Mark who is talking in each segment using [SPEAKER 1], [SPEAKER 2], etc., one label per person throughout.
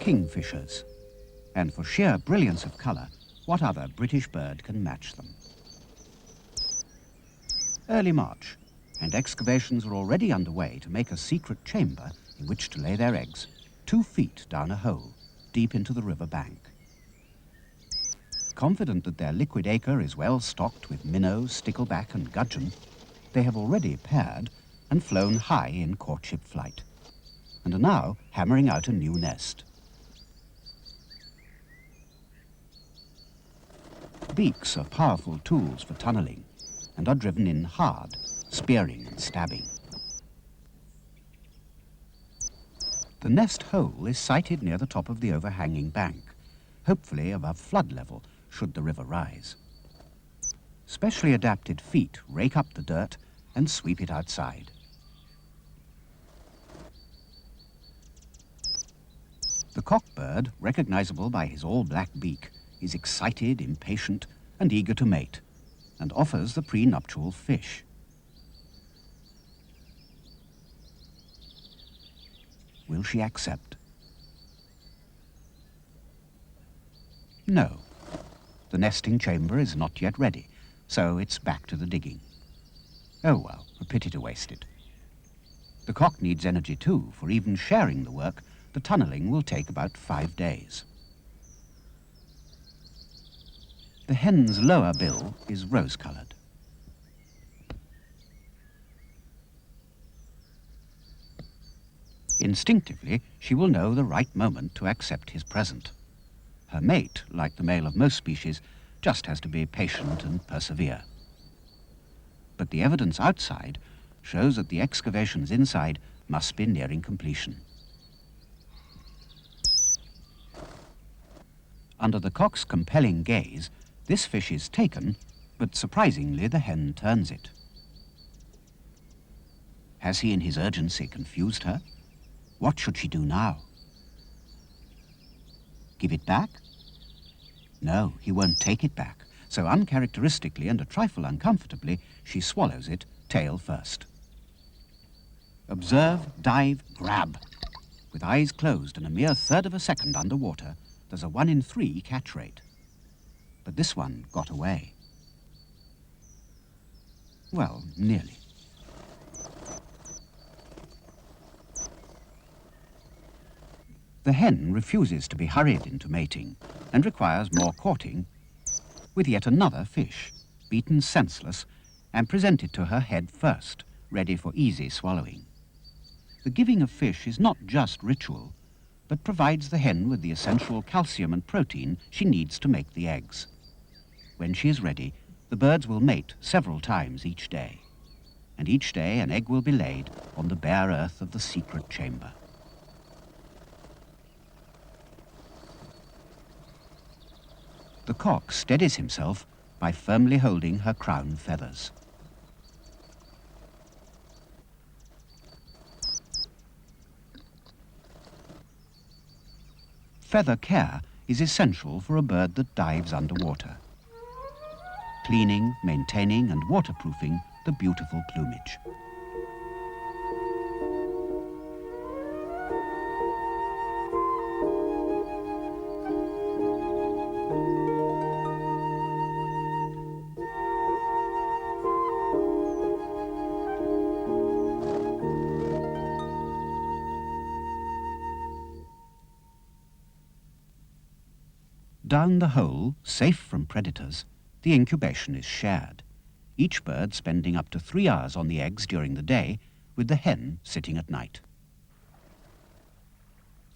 [SPEAKER 1] kingfishers. And for sheer brilliance of colour, what other British bird can match them? Early March, and excavations are already underway to make a secret chamber in which to lay their eggs, 2 feet down a hole, deep into the river bank. Confident that their liquid acre is well stocked with minnow, stickleback and gudgeon, they have already paired and flown high in courtship flight, and are now hammering out a new nest. Beaks are powerful tools for tunnelling and are driven in hard, spearing and stabbing. The nest hole is sited near the top of the overhanging bank, hopefully above flood level should the river rise. Specially adapted feet rake up the dirt and sweep it outside. The cockbird, recognizable by his all-black beak, is excited, impatient, and eager to mate, and offers the prenuptial fish. Will she accept? No. The nesting chamber is not yet ready, so it's back to the digging. Oh well, a pity to waste it. The cock needs energy too, for even sharing the work, the tunnelling will take about 5 days. The hen's lower bill is rose-coloured. Instinctively, she will know the right moment to accept his present. Her mate, like the male of most species, just has to be patient and persevere. But the evidence outside shows that the excavations inside must be nearing completion. Under the cock's compelling gaze, this fish is taken, but surprisingly the hen turns it. Has he in his urgency confused her? What should she do now? Give it back? No, he won't take it back, so uncharacteristically and a trifle uncomfortably, she swallows it, tail first. Observe, dive, grab. With eyes closed and a mere 1/3 of a second underwater, there's a 1 in 3 catch rate. But this one got away. Well, nearly. The hen refuses to be hurried into mating and requires more courting with yet another fish, beaten senseless and presented to her head first, ready for easy swallowing. The giving of fish is not just ritual, but provides the hen with the essential calcium and protein she needs to make the eggs. When she is ready, the birds will mate several times each day, and each day an egg will be laid on the bare earth of the secret chamber. The cock steadies himself by firmly holding her crown feathers. Feather care is essential for a bird that dives underwater, cleaning, maintaining and waterproofing the beautiful plumage. Down the hole, safe from predators, the incubation is shared, each bird spending up to 3 hours on the eggs during the day, with the hen sitting at night.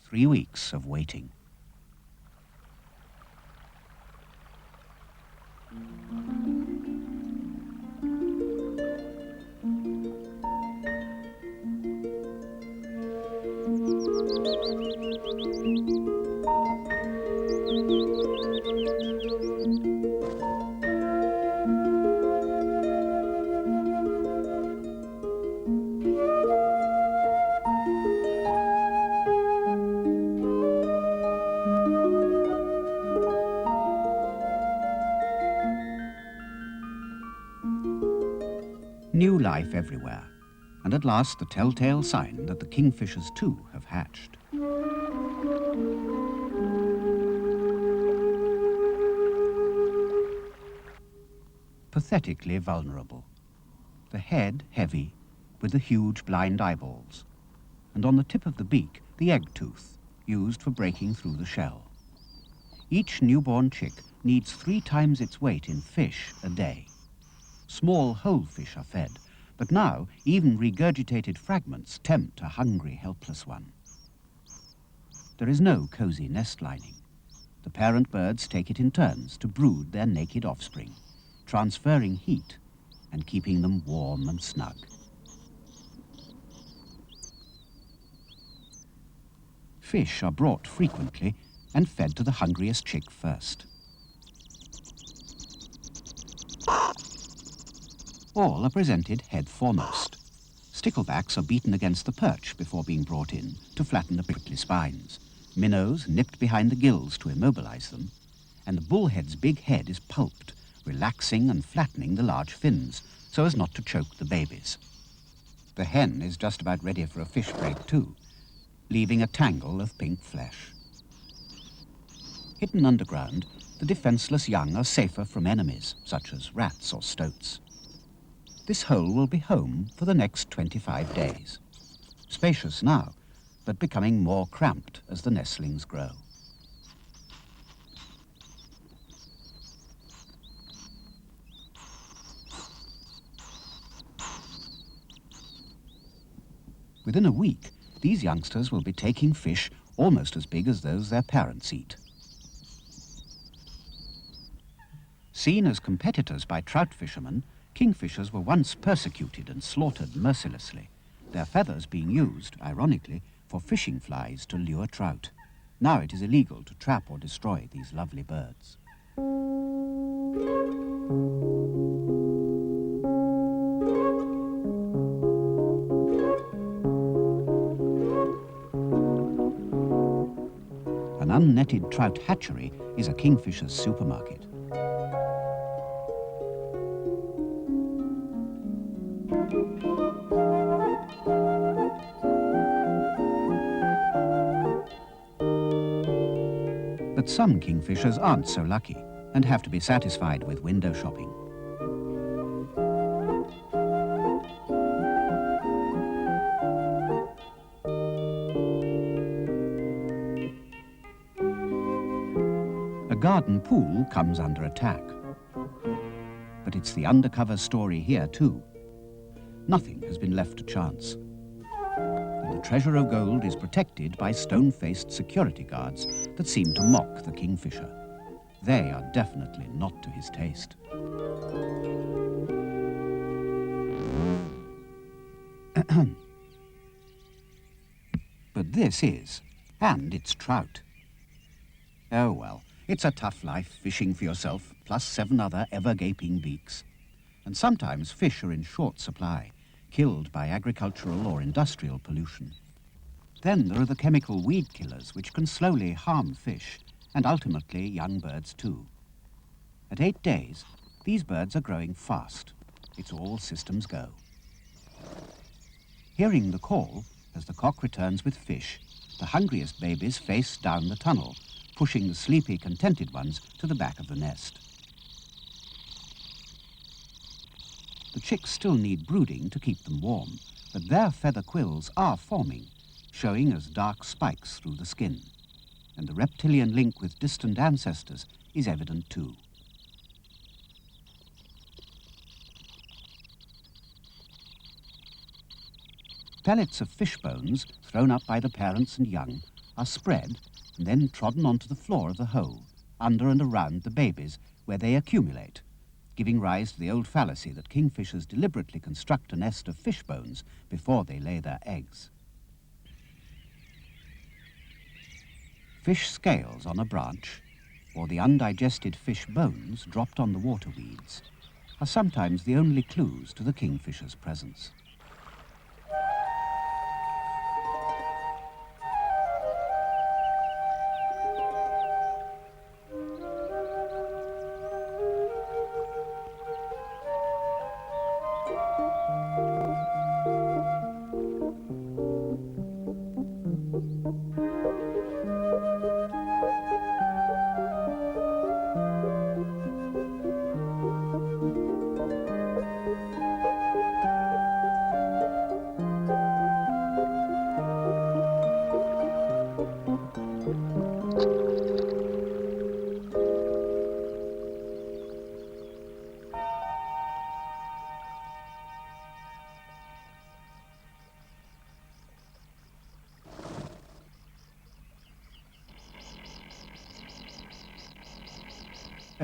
[SPEAKER 1] 3 weeks of waiting. New life everywhere, and at last the telltale sign that the kingfishers too have hatched. pathetically vulnerable. The head heavy, with the huge blind eyeballs, and on the tip of the beak, the egg tooth, used for breaking through the shell. Each newborn chick needs 3 times its weight in fish a day. Small whole fish are fed, but now even regurgitated fragments tempt a hungry, helpless one. There is no cosy nest lining. The parent birds take it in turns to brood their naked offspring, transferring heat and keeping them warm and snug. Fish are brought frequently and fed to the hungriest chick first. All are presented head foremost. Sticklebacks are beaten against the perch before being brought in to flatten the prickly spines. Minnows nipped behind the gills to immobilize them, and the bullhead's big head is pulped, relaxing and flattening the large fins so as not to choke the babies. The hen is just about ready for a fish break too, leaving a tangle of pink flesh. Hidden underground, the defenseless young are safer from enemies, such as rats or stoats. This hole will be home for the next 25 days. Spacious now, but becoming more cramped as the nestlings grow. Within a week, these youngsters will be taking fish almost as big as those their parents eat. Seen as competitors by trout fishermen, kingfishers were once persecuted and slaughtered mercilessly, their feathers being used, ironically, for fishing flies to lure trout. Now it is illegal to trap or destroy these lovely birds. An unnetted trout hatchery is a kingfisher's supermarket. But some kingfishers aren't so lucky and have to be satisfied with window shopping. A garden pool comes under attack. But it's the undercover story here too. Nothing has been left to chance. And the treasure of gold is protected by stone-faced security guards that seem to mock the kingfisher. They are definitely not to his taste. But this is, and it's trout. Oh well, it's a tough life fishing for yourself, plus 7 other ever-gaping beaks. And sometimes fish are in short supply, killed by agricultural or industrial pollution. Then there are the chemical weed killers which can slowly harm fish, and ultimately young birds too. At 8 days, these birds are growing fast. It's all systems go. Hearing the call, as the cock returns with fish, the hungriest babies face down the tunnel, pushing the sleepy, contented ones to the back of the nest. The chicks still need brooding to keep them warm, but their feather quills are forming, showing as dark spikes through the skin. And the reptilian link with distant ancestors is evident too. Pellets of fish bones, thrown up by the parents and young, are spread and then trodden onto the floor of the hole, under and around the babies, where they accumulate, giving rise to the old fallacy that kingfishers deliberately construct a nest of fish bones before they lay their eggs. Fish scales on a branch, or the undigested fish bones dropped on the water weeds, are sometimes the only clues to the kingfisher's presence.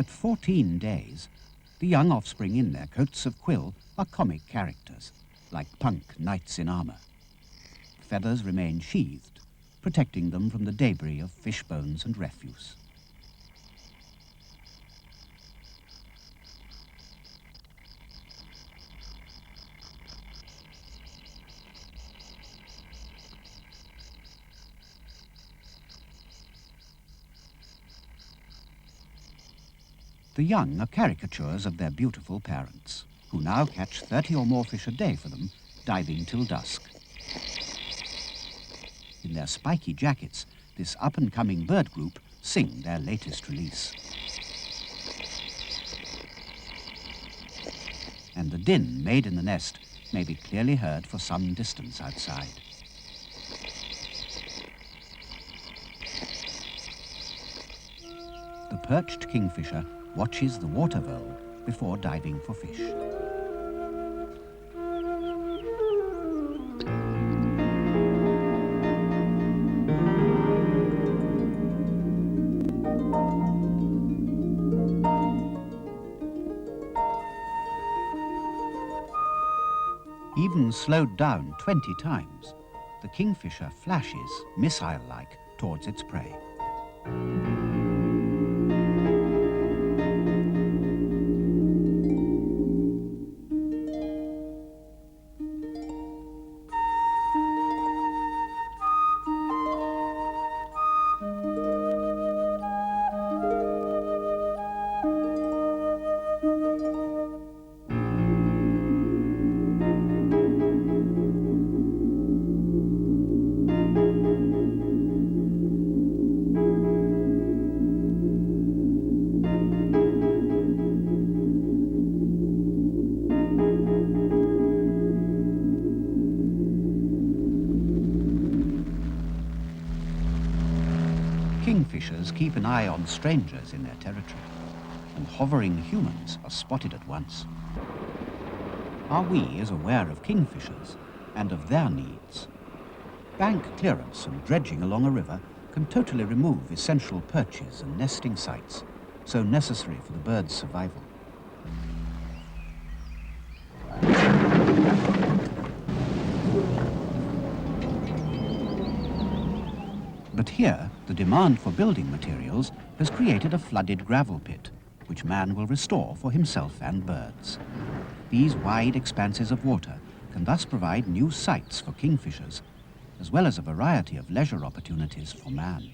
[SPEAKER 1] At 14 days, the young offspring in their coats of quill are comic characters, like punk knights in armour. Feathers remain sheathed, protecting them from the debris of fish bones and refuse. The young are caricatures of their beautiful parents, who now catch 30 or more fish a day for them, diving till dusk. In their spiky jackets, this up-and-coming bird group sing their latest release. And the din made in the nest may be clearly heard for some distance outside. The perched kingfisher watches the water vole before diving for fish. Even slowed down 20 times, the kingfisher flashes, missile-like, towards its prey. Kingfishers keep an eye on strangers in their territory, and hovering humans are spotted at once. Are we as aware of kingfishers and of their needs? Bank clearance and dredging along a river can totally remove essential perches and nesting sites, so necessary for the bird's survival. But here, the demand for building materials has created a flooded gravel pit, which man will restore for himself and birds. These wide expanses of water can thus provide new sites for kingfishers, as well as a variety of leisure opportunities for man.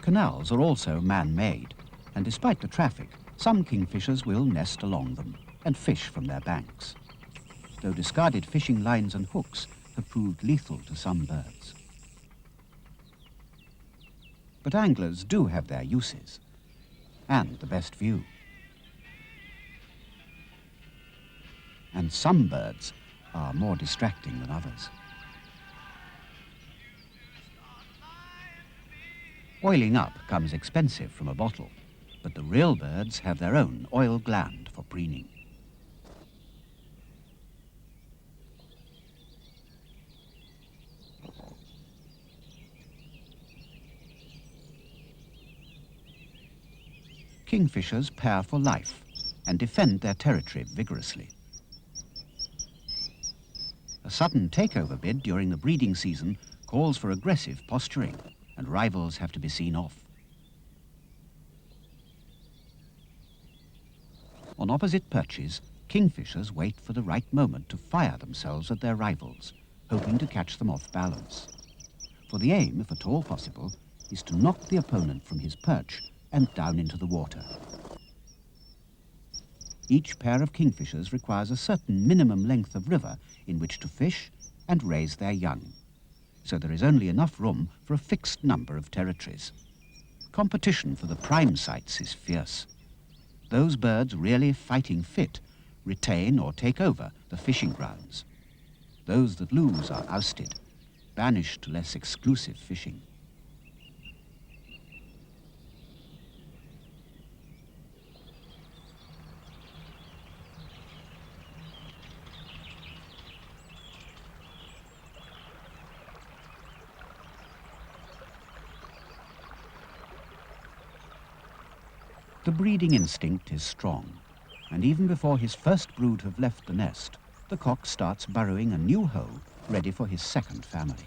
[SPEAKER 1] Canals are also man-made, and despite the traffic, some kingfishers will nest along them and fish from their banks, though discarded fishing lines and hooks have proved lethal to some birds. But anglers do have their uses, and the best view. And some birds are more distracting than others. Oiling up comes expensive from a bottle, but the real birds have their own oil gland for preening. Kingfishers pair for life and defend their territory vigorously. A sudden takeover bid during the breeding season calls for aggressive posturing, and rivals have to be seen off. On opposite perches, kingfishers wait for the right moment to fire themselves at their rivals, hoping to catch them off balance. For the aim, if at all possible, is to knock the opponent from his perch and down into the water. Each pair of kingfishers requires a certain minimum length of river in which to fish and raise their young, so there is only enough room for a fixed number of territories. Competition for the prime sites is fierce. Those birds really fighting fit retain or take over the fishing grounds. Those that lose are ousted, banished to less exclusive fishing. The breeding instinct is strong, and even before his first brood have left the nest, the cock starts burrowing a new hole ready for his second family.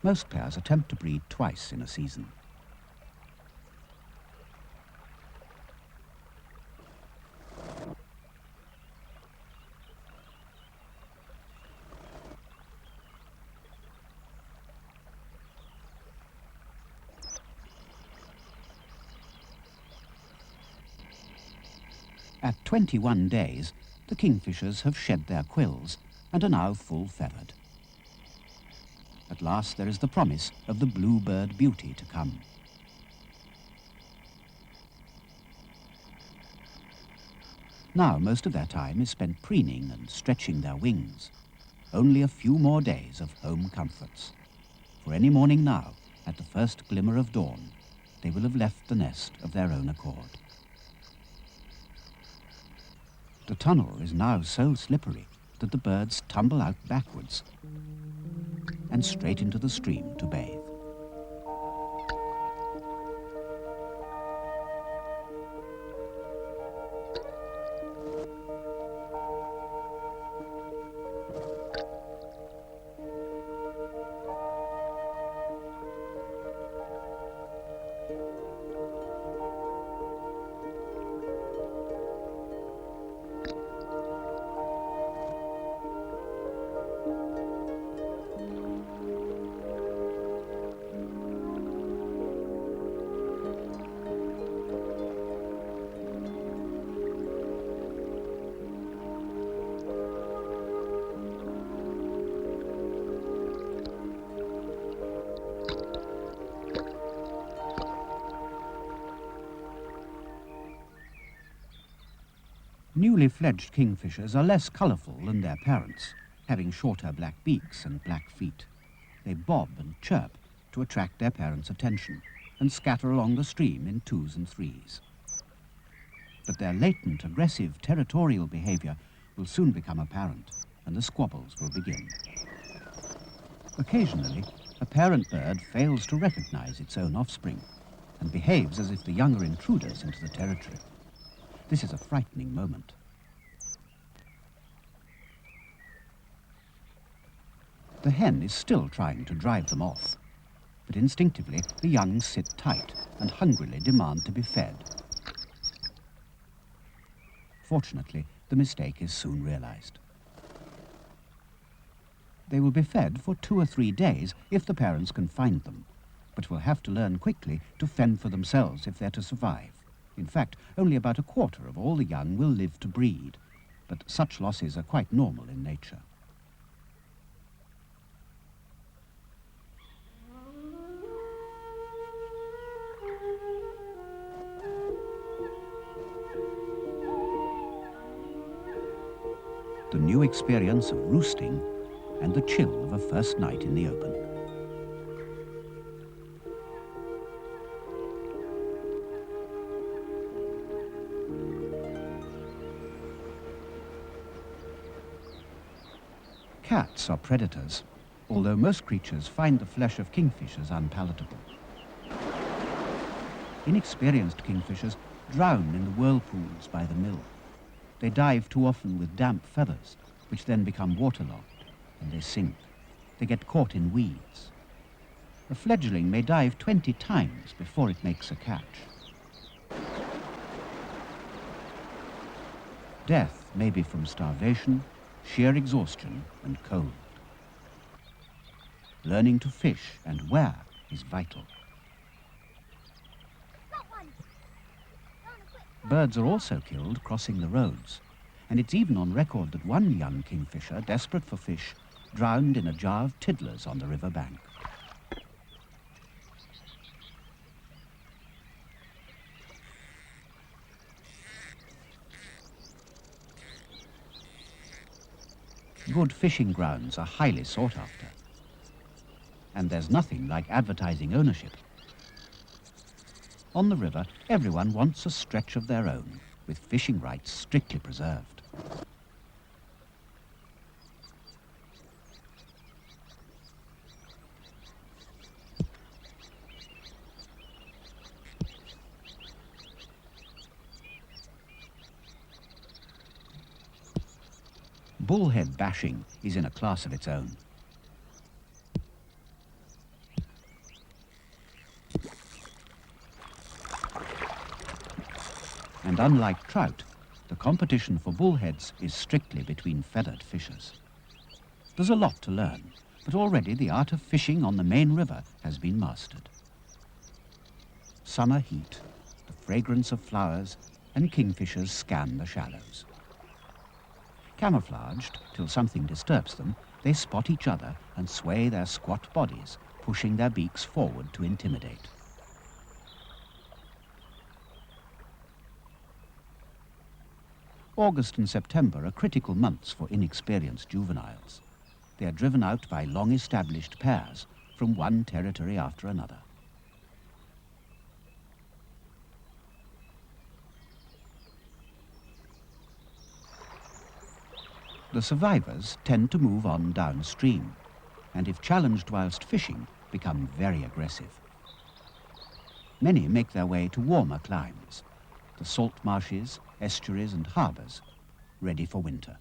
[SPEAKER 1] Most pairs attempt to breed twice in a season. At 21 days, the kingfishers have shed their quills and are now full-feathered. At last there is the promise of the bluebird beauty to come. Now most of their time is spent preening and stretching their wings. Only a few more days of home comforts. For any morning now, at the first glimmer of dawn, they will have left the nest of their own accord. The tunnel is now so slippery that the birds tumble out backwards and straight into the stream to bathe. Newly fledged kingfishers are less colourful than their parents, having shorter black beaks and black feet. They bob and chirp to attract their parents' attention and scatter along the stream in twos and threes. But their latent, aggressive, territorial behaviour will soon become apparent, and the squabbles will begin. Occasionally, a parent bird fails to recognise its own offspring and behaves as if the young are intruders into the territory. This is a frightening moment. The hen is still trying to drive them off, but instinctively the young sit tight and hungrily demand to be fed. Fortunately, the mistake is soon realized. They will be fed for 2 or 3 days if the parents can find them, but will have to learn quickly to fend for themselves if they're to survive. In fact, only about a quarter of all the young will live to breed, but such losses are quite normal in nature. The new experience of roosting and the chill of a first night in the open. Cats are predators, although most creatures find the flesh of kingfishers unpalatable. Inexperienced kingfishers drown in the whirlpools by the mill. They dive too often with damp feathers, which then become waterlogged, and they sink. They get caught in weeds. A fledgling may dive 20 times before it makes a catch. Death may be from starvation, sheer exhaustion, and cold. Learning to fish and where is vital. Birds are also killed crossing the roads, and it's even on record that one young kingfisher, desperate for fish, drowned in a jar of tiddlers on the river bank. Good fishing grounds are highly sought after. And there's nothing like advertising ownership. On the river, everyone wants a stretch of their own, with fishing rights strictly preserved. Bullhead bashing is in a class of its own. And unlike trout, the competition for bullheads is strictly between feathered fishers. There's a lot to learn, but already the art of fishing on the main river has been mastered. Summer heat, the fragrance of flowers, and kingfishers scan the shallows. Camouflaged till something disturbs them, they spot each other and sway their squat bodies, pushing their beaks forward to intimidate. August and September are critical months for inexperienced juveniles. They are driven out by long-established pairs from one territory after another. The survivors tend to move on downstream, and if challenged whilst fishing, become very aggressive. Many make their way to warmer climes, the salt marshes, estuaries and harbours, ready for winter.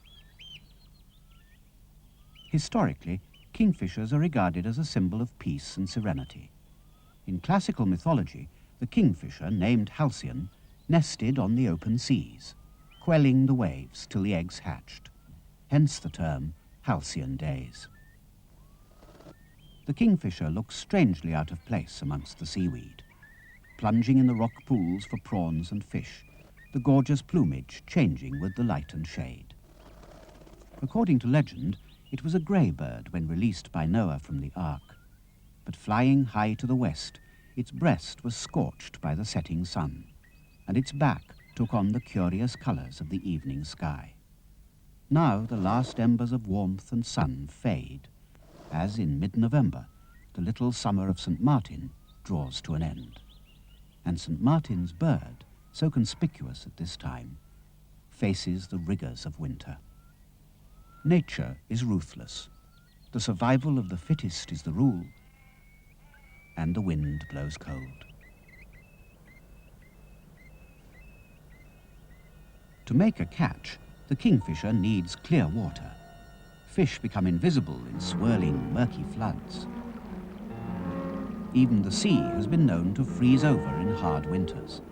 [SPEAKER 1] Historically, kingfishers are regarded as a symbol of peace and serenity. In classical mythology, the kingfisher, named Halcyon, nested on the open seas, quelling the waves till the eggs hatched. Hence the term halcyon days. The kingfisher looks strangely out of place amongst the seaweed, plunging in the rock pools for prawns and fish, the gorgeous plumage changing with the light and shade. According to legend, it was a grey bird when released by Noah from the ark, but flying high to the west, its breast was scorched by the setting sun, and its back took on the curious colours of the evening sky. Now the last embers of warmth and sun fade, as in mid-November, the little summer of St. Martin draws to an end. And St. Martin's bird, so conspicuous at this time, faces the rigours of winter. Nature is ruthless. The survival of the fittest is the rule, and the wind blows cold. To make a catch, the kingfisher needs clear water. Fish become invisible in swirling, murky floods. Even the sea has been known to freeze over in hard winters.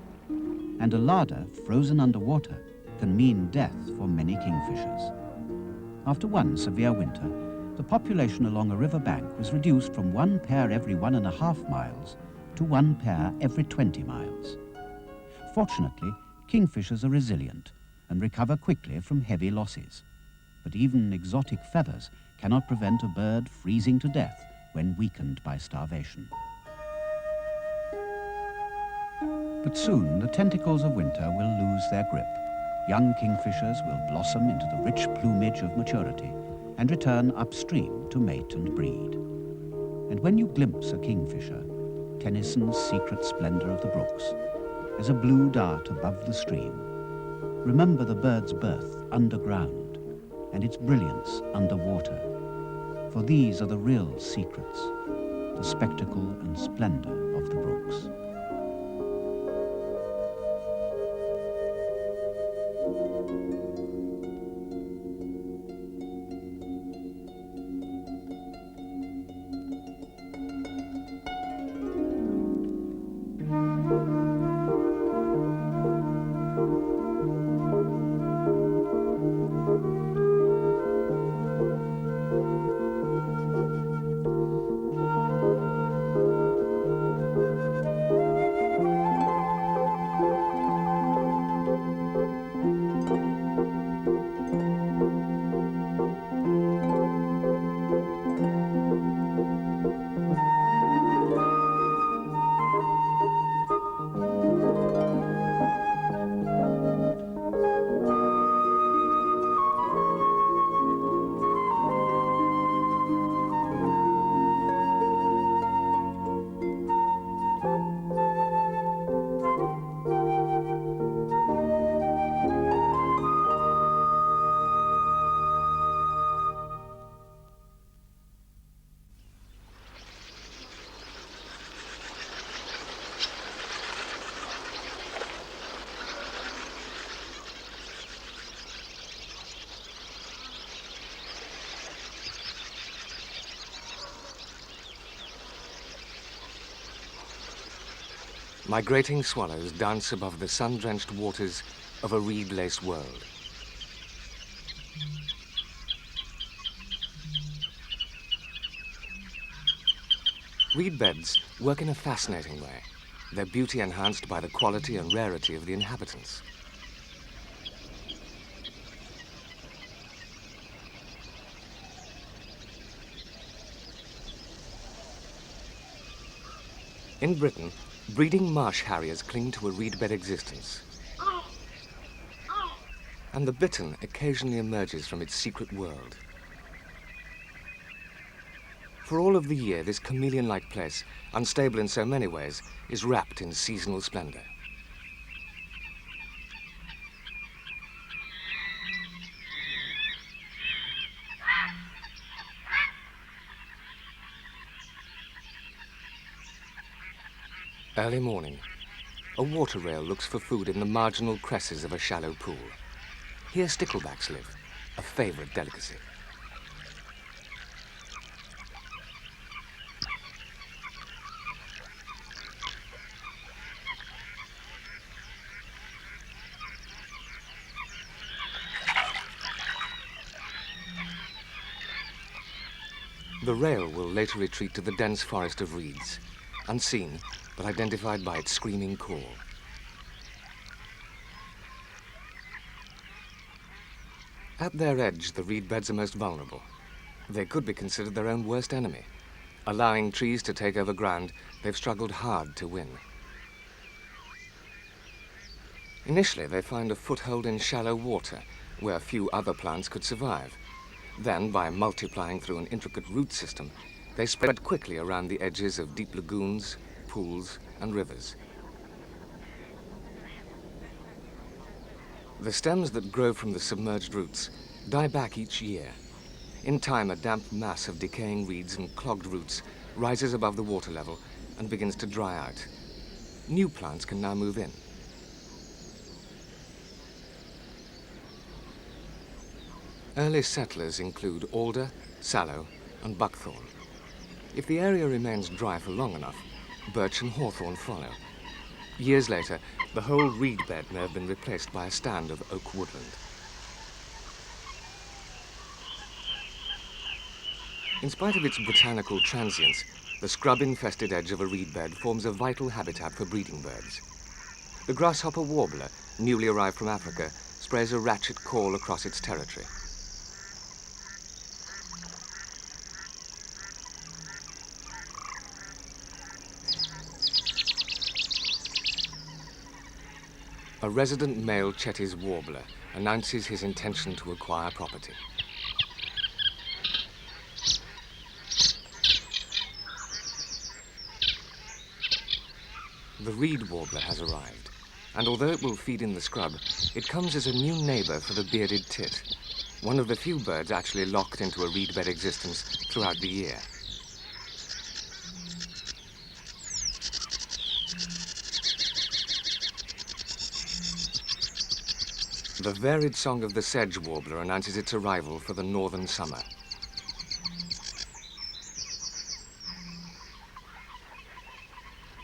[SPEAKER 1] And a larder frozen underwater can mean death for many kingfishers. After one severe winter, the population along a river bank was reduced from one pair every 1.5 miles to one pair every 20 miles. Fortunately, kingfishers are resilient and recover quickly from heavy losses. But even exotic feathers cannot prevent a bird freezing to death when weakened by starvation. But soon the tentacles of winter will lose their grip. Young kingfishers will blossom into the rich plumage of maturity and return upstream to mate and breed. And when you glimpse a kingfisher, Tennyson's secret splendour of the brooks, as a blue dart above the stream, remember the bird's birth underground and its brilliance underwater, for these are the real secrets, the spectacle and splendour of the brooks.
[SPEAKER 2] migrating swallows dance above the sun-drenched waters of a reed-laced world. Reed beds work in a fascinating way, their beauty enhanced by the quality and rarity of the inhabitants. In Britain, breeding marsh harriers cling to a reed-bed existence. And the bittern occasionally emerges from its secret world. For all of the year, this chameleon-like place, unstable in so many ways, is wrapped in seasonal splendor. Early morning, a water rail looks for food in the marginal cresses of a shallow pool. Here sticklebacks live, a favorite delicacy. The rail will later retreat to the dense forest of reeds, unseen but identified by its screaming call. At their edge, the reed beds are most vulnerable. They could be considered their own worst enemy. Allowing trees to take over ground, they've struggled hard to win. Initially, they find a foothold in shallow water, where few other plants could survive. Then, by multiplying through an intricate root system, they spread quickly around the edges of deep lagoons, pools, and rivers. The stems that grow from the submerged roots die back each year. In time, a damp mass of decaying reeds and clogged roots rises above the water level and begins to dry out. New plants can now move in. Early settlers include alder, sallow, and buckthorn. If the area remains dry for long enough, birch and hawthorn follow. Years later, the whole reed bed may have been replaced by a stand of oak woodland. In spite of its botanical transience, the scrub-infested edge of a reed bed forms a vital habitat for breeding birds. The grasshopper warbler, newly arrived from Africa, sprays a ratchet call across its territory. A resident male Chetty's warbler announces his intention to acquire property. The reed warbler has arrived, and although it will feed in the scrub, it comes as a new neighbor for the bearded tit, one of the few birds actually locked into a reed bed existence throughout the year. The varied song of the sedge warbler announces its arrival for the northern summer.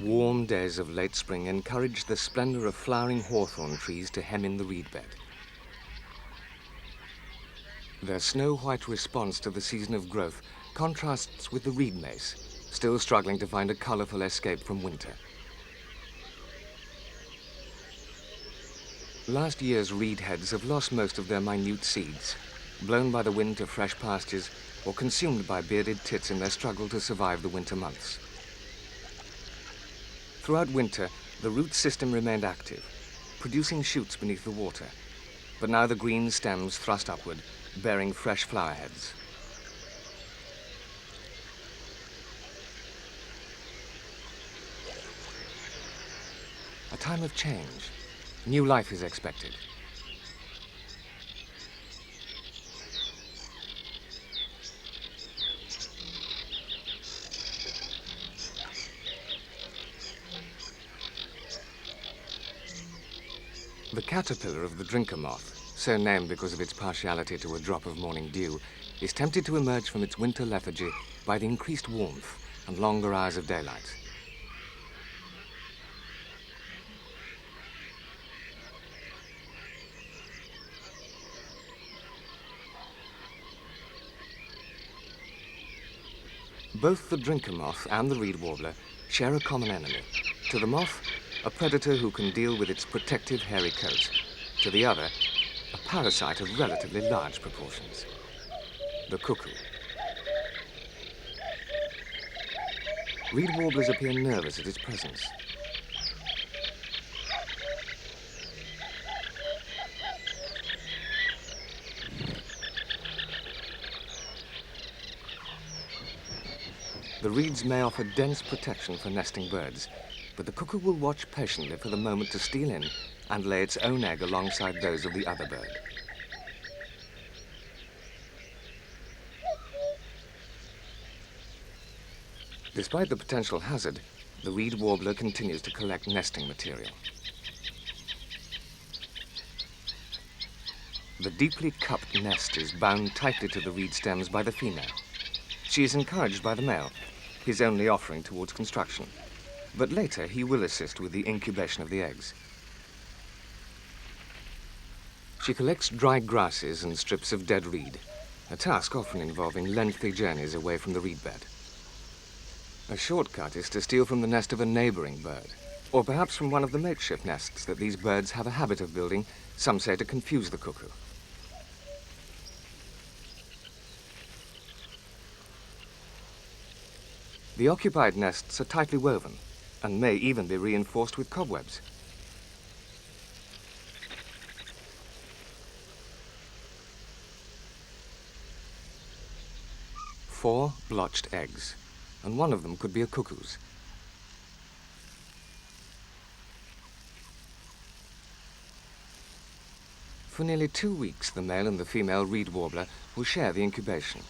[SPEAKER 2] Warm days of late spring encourage the splendor of flowering hawthorn trees to hem in the reed bed. Their snow-white response to the season of growth contrasts with the reed mace, still struggling to find a colorful escape from winter. Last year's reed heads have lost most of their minute seeds, blown by the wind to fresh pastures or consumed by bearded tits in their struggle to survive the winter months. Throughout winter, the root system remained active, producing shoots beneath the water, but now the green stems thrust upward, bearing fresh flower heads. A time of change. New life is expected. The caterpillar of the drinker moth, so named because of its partiality to a drop of morning dew, is tempted to emerge from its winter lethargy by the increased warmth and longer hours of daylight. Both the drinker moth and the reed warbler share a common enemy. To the moth, a predator who can deal with its protective hairy coat. To the other, a parasite of relatively large proportions. The cuckoo. Reed warblers appear nervous at its presence. The reeds may offer dense protection for nesting birds, but the cuckoo will watch patiently for the moment to steal in and lay its own egg alongside those of the other bird. Despite the potential hazard, the reed warbler continues to collect nesting material. The deeply cupped nest is bound tightly to the reed stems by the female. She is encouraged by the male, his only offering towards construction. But later he will assist with the incubation of the eggs. She collects dry grasses and strips of dead reed, a task often involving lengthy journeys away from the reed bed. A shortcut is to steal from the nest of a neighboring bird, or perhaps from one of the makeshift nests that these birds have a habit of building, some say to confuse the cuckoo. The occupied nests are tightly woven and may even be reinforced with cobwebs. Four blotched eggs, and one of them could be a cuckoo's. For nearly 2 weeks, the male and the female reed warbler will share the incubation.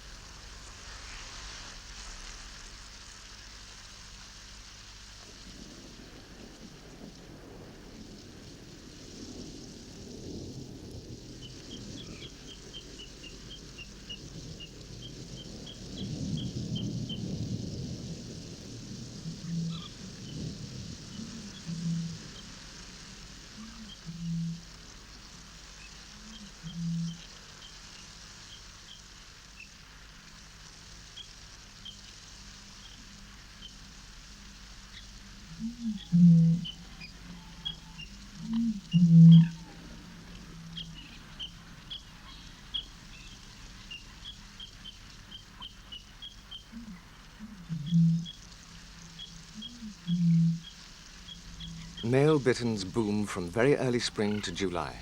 [SPEAKER 2] Male bitterns boom from very early spring to July,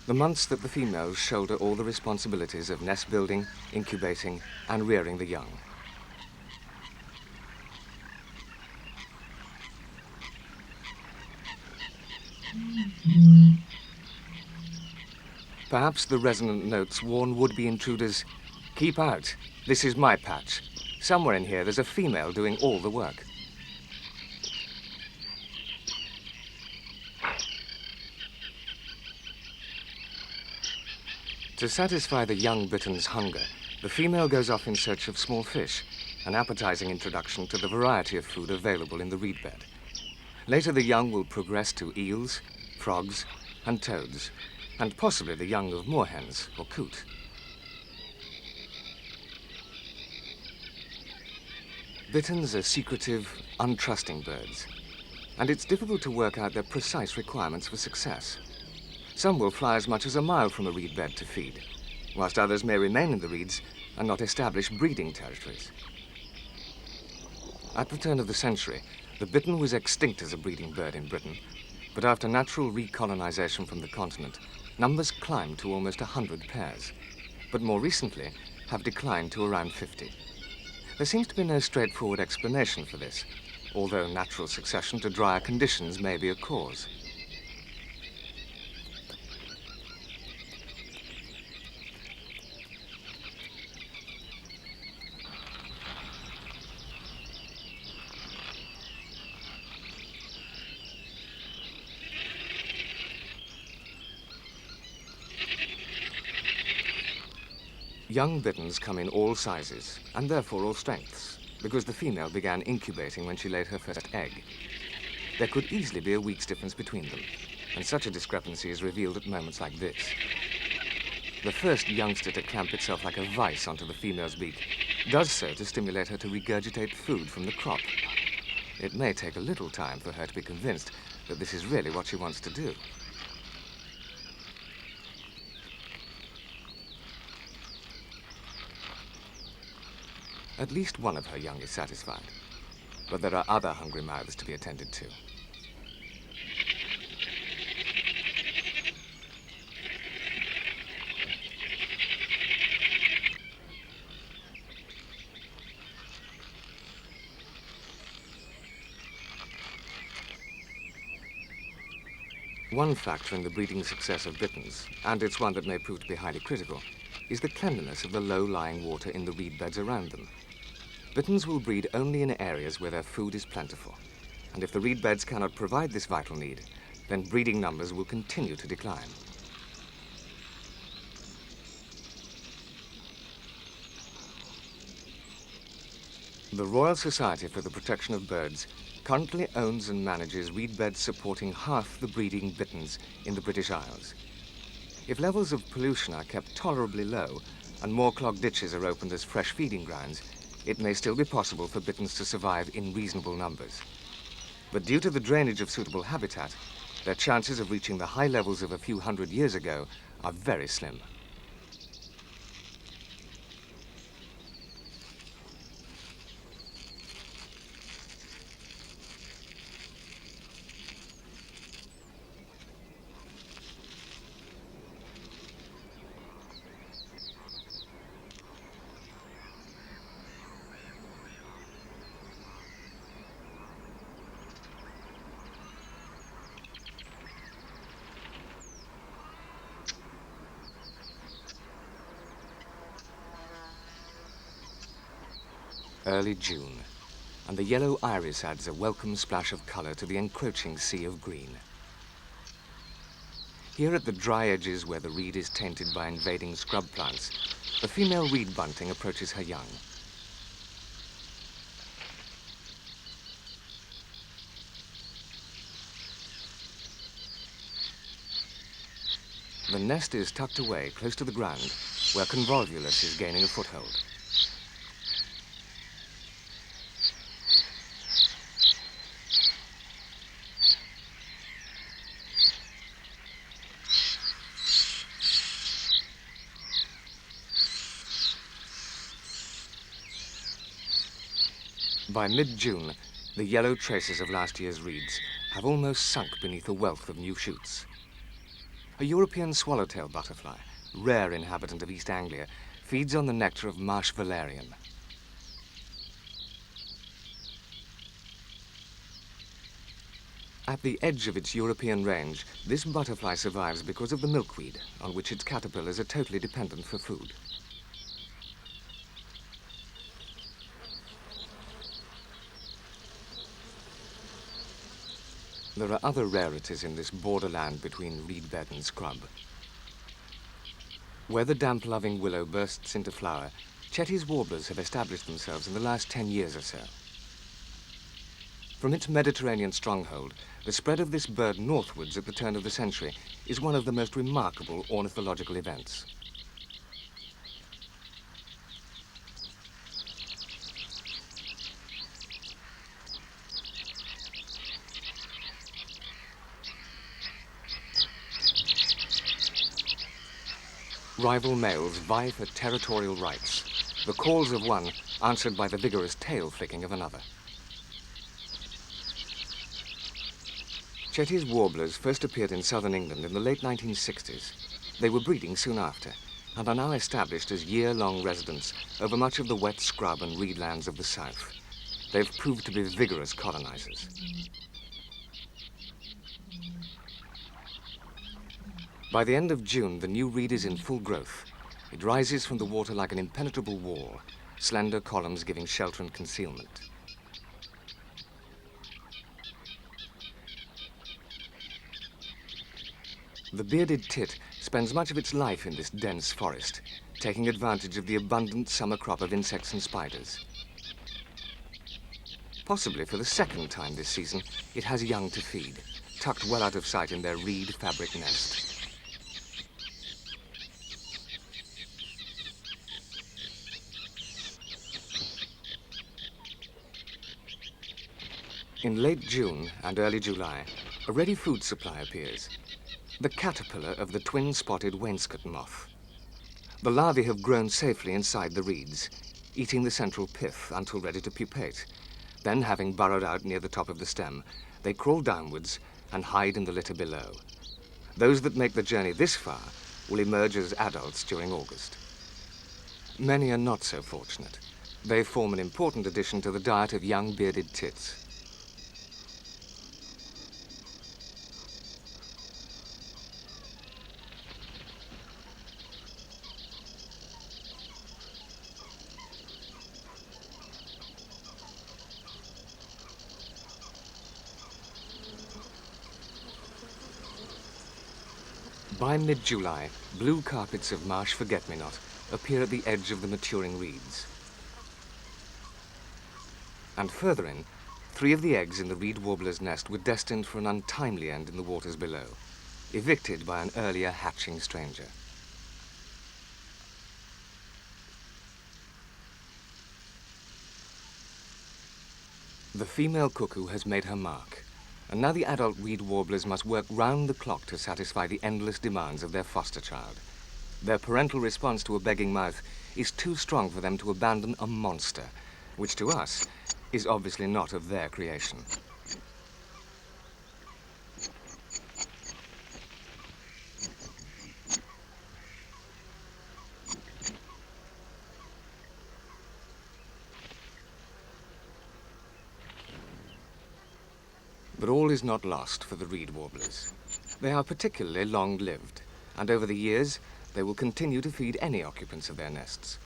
[SPEAKER 2] the months that the females shoulder all the responsibilities of nest building, incubating, and rearing the young. Perhaps the resonant notes warn would-be intruders, "Keep out, this is my patch. Somewhere in here there's a female doing all the work." To satisfy the young bittern's hunger, the female goes off in search of small fish, an appetizing introduction to the variety of food available in the reed bed. Later the young will progress to eels, frogs, and toads, and possibly the young of moorhens or coot. Bitterns are secretive, untrusting birds, and it's difficult to work out their precise requirements for success. Some will fly as much as a mile from a reed bed to feed, whilst others may remain in the reeds and not establish breeding territories. At the turn of the century, the bittern was extinct as a breeding bird in Britain, but after natural recolonization from the continent, numbers climbed to almost 100 pairs, but more recently have declined to around 50. There seems to be no straightforward explanation for this, although natural succession to drier conditions may be a cause. Young bitterns come in all sizes, and therefore all strengths, because the female began incubating when she laid her first egg. There could easily be a week's difference between them, and such a discrepancy is revealed at moments like this. The first youngster to clamp itself like a vice onto the female's beak does so to stimulate her to regurgitate food from the crop. It may take a little time for her to be convinced that this is really what she wants to do. At least one of her young is satisfied, but there are other hungry mouths to be attended to. One factor in the breeding success of bitterns, and it's one that may prove to be highly critical, is the cleanliness of the low-lying water in the reed beds around them. Bitterns will breed only in areas where their food is plentiful, and if the reed beds cannot provide this vital need, then breeding numbers will continue to decline. The Royal Society for the Protection of Birds currently owns and manages reed beds supporting half the breeding bitterns in the British Isles. If levels of pollution are kept tolerably low and more clogged ditches are opened as fresh feeding grounds, it may still be possible for bitterns to survive in reasonable numbers. But due to the drainage of suitable habitat, their chances of reaching the high levels of a few hundred years ago are very slim. Early June, and the yellow iris adds a welcome splash of colour to the encroaching sea of green. Here at the dry edges where the reed is tainted by invading scrub plants, the female reed bunting approaches her young. The nest is tucked away close to the ground, where convolvulus is gaining a foothold. By mid-June, the yellow traces of last year's reeds have almost sunk beneath a wealth of new shoots. A European swallowtail butterfly, rare inhabitant of East Anglia, feeds on the nectar of marsh valerian. At the edge of its European range, this butterfly survives because of the milkweed, on which its caterpillars are totally dependent for food. There are other rarities in this borderland between reed bed and scrub. Where the damp-loving willow bursts into flower, Chetty's warblers have established themselves in the last 10 years or so. From its Mediterranean stronghold, the spread of this bird northwards at the turn of the century is one of the most remarkable ornithological events. Rival males vie for territorial rights, the calls of one answered by the vigorous tail flicking of another. Chetty's warblers first appeared in southern England in the late 1960s. They were breeding soon after, and are now established as year-long residents over much of the wet scrub and reedlands of the south. They've proved to be vigorous colonizers. By the end of June, the new reed is in full growth. It rises from the water like an impenetrable wall, slender columns giving shelter and concealment. The bearded tit spends much of its life in this dense forest, taking advantage of the abundant summer crop of insects and spiders. Possibly for the second time this season, it has young to feed, tucked well out of sight in their reed fabric nest. In late June and early July, a ready food supply appears. The caterpillar of the twin-spotted wainscot moth. The larvae have grown safely inside the reeds, eating the central pith until ready to pupate. Then, having burrowed out near the top of the stem, they crawl downwards and hide in the litter below. Those that make the journey this far will emerge as adults during August. Many are not so fortunate. They form an important addition to the diet of young bearded tits. By mid-July, blue carpets of marsh forget-me-not appear at the edge of the maturing reeds. And further in, 3 of the eggs in the reed warbler's nest were destined for an untimely end in the waters below, evicted by an earlier hatching stranger. The female cuckoo has made her mark, and now the adult reed warblers must work round the clock to satisfy the endless demands of their foster child. Their parental response to a begging mouth is too strong for them to abandon a monster, which to us is obviously not of their creation. But all is not lost for the reed warblers. They are particularly long-lived, and over the years they will continue to feed any occupants of their nests.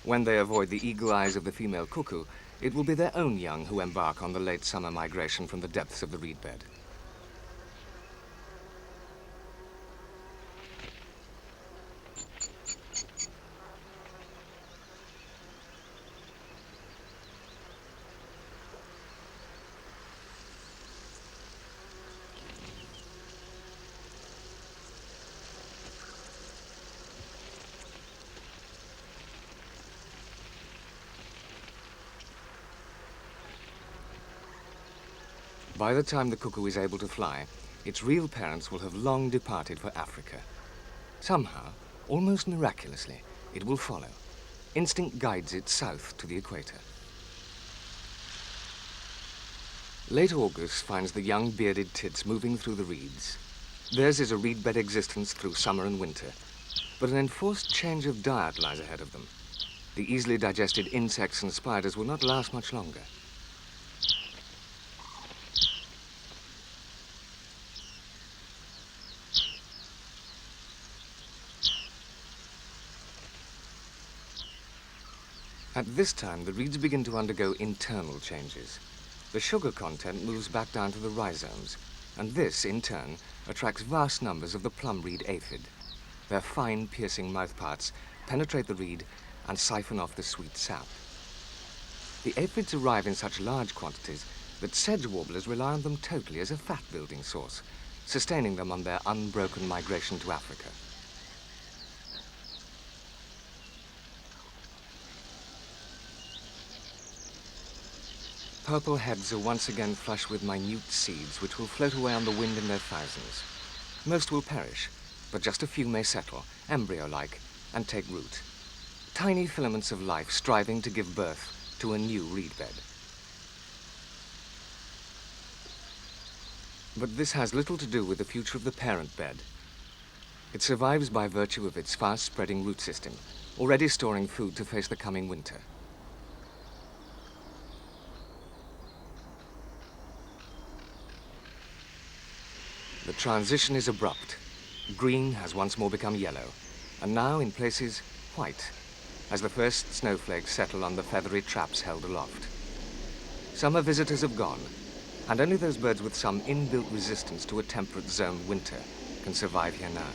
[SPEAKER 2] When they avoid the eagle eyes of the female cuckoo, it will be their own young who embark on the late summer migration from the depths of the reed bed. By the time the cuckoo is able to fly, its real parents will have long departed for Africa. Somehow, almost miraculously, it will follow. Instinct guides it south to the equator. Late August finds the young bearded tits moving through the reeds. Theirs is a reed-bed existence through summer and winter, but an enforced change of diet lies ahead of them. The easily digested insects and spiders will not last much longer. At this time, the reeds begin to undergo internal changes. The sugar content moves back down to the rhizomes, and this, in turn, attracts vast numbers of the plum reed aphid. Their fine, piercing mouthparts penetrate the reed and siphon off the sweet sap. The aphids arrive in such large quantities that sedge warblers rely on them totally as a fat-building source, sustaining them on their unbroken migration to Africa. Purple heads are once again flush with minute seeds which will float away on the wind in their thousands. Most will perish, but just a few may settle, embryo-like, and take root. Tiny filaments of life striving to give birth to a new reed bed. But this has little to do with the future of the parent bed. It survives by virtue of its fast-spreading root system, already storing food to face the coming winter. The transition is abrupt. Green has once more become yellow, and now, in places, white, as the first snowflakes settle on the feathery traps held aloft. Summer visitors have gone, and only those birds with some inbuilt resistance to a temperate zone winter can survive here now.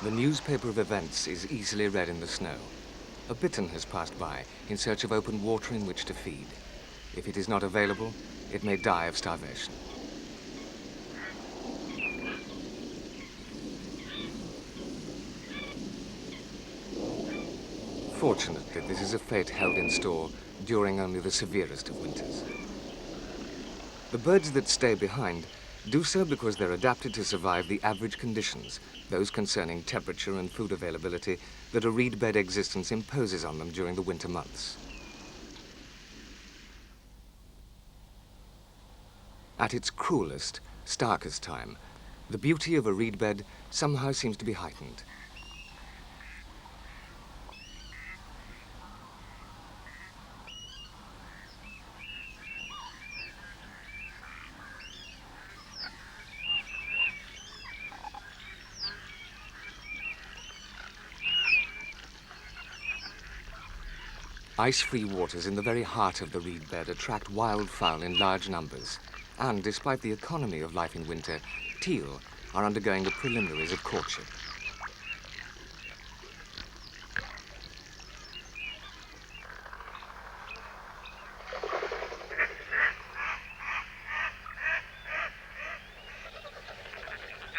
[SPEAKER 2] The newspaper of events is easily read in the snow. a bittern has passed by in search of open water in which to feed. If it is not available, it may die of starvation. Fortunately, this is a fate held in store during only the severest of winters. The birds that stay behind do so because they're adapted to survive the average conditions, those concerning temperature and food availability, that a reed bed existence imposes on them during the winter months. At its cruelest, starkest time, the beauty of a reed bed somehow seems to be heightened. Ice-free waters in the very heart of the reed bed attract wildfowl in large numbers, and despite the economy of life in winter, teal are undergoing the preliminaries of courtship.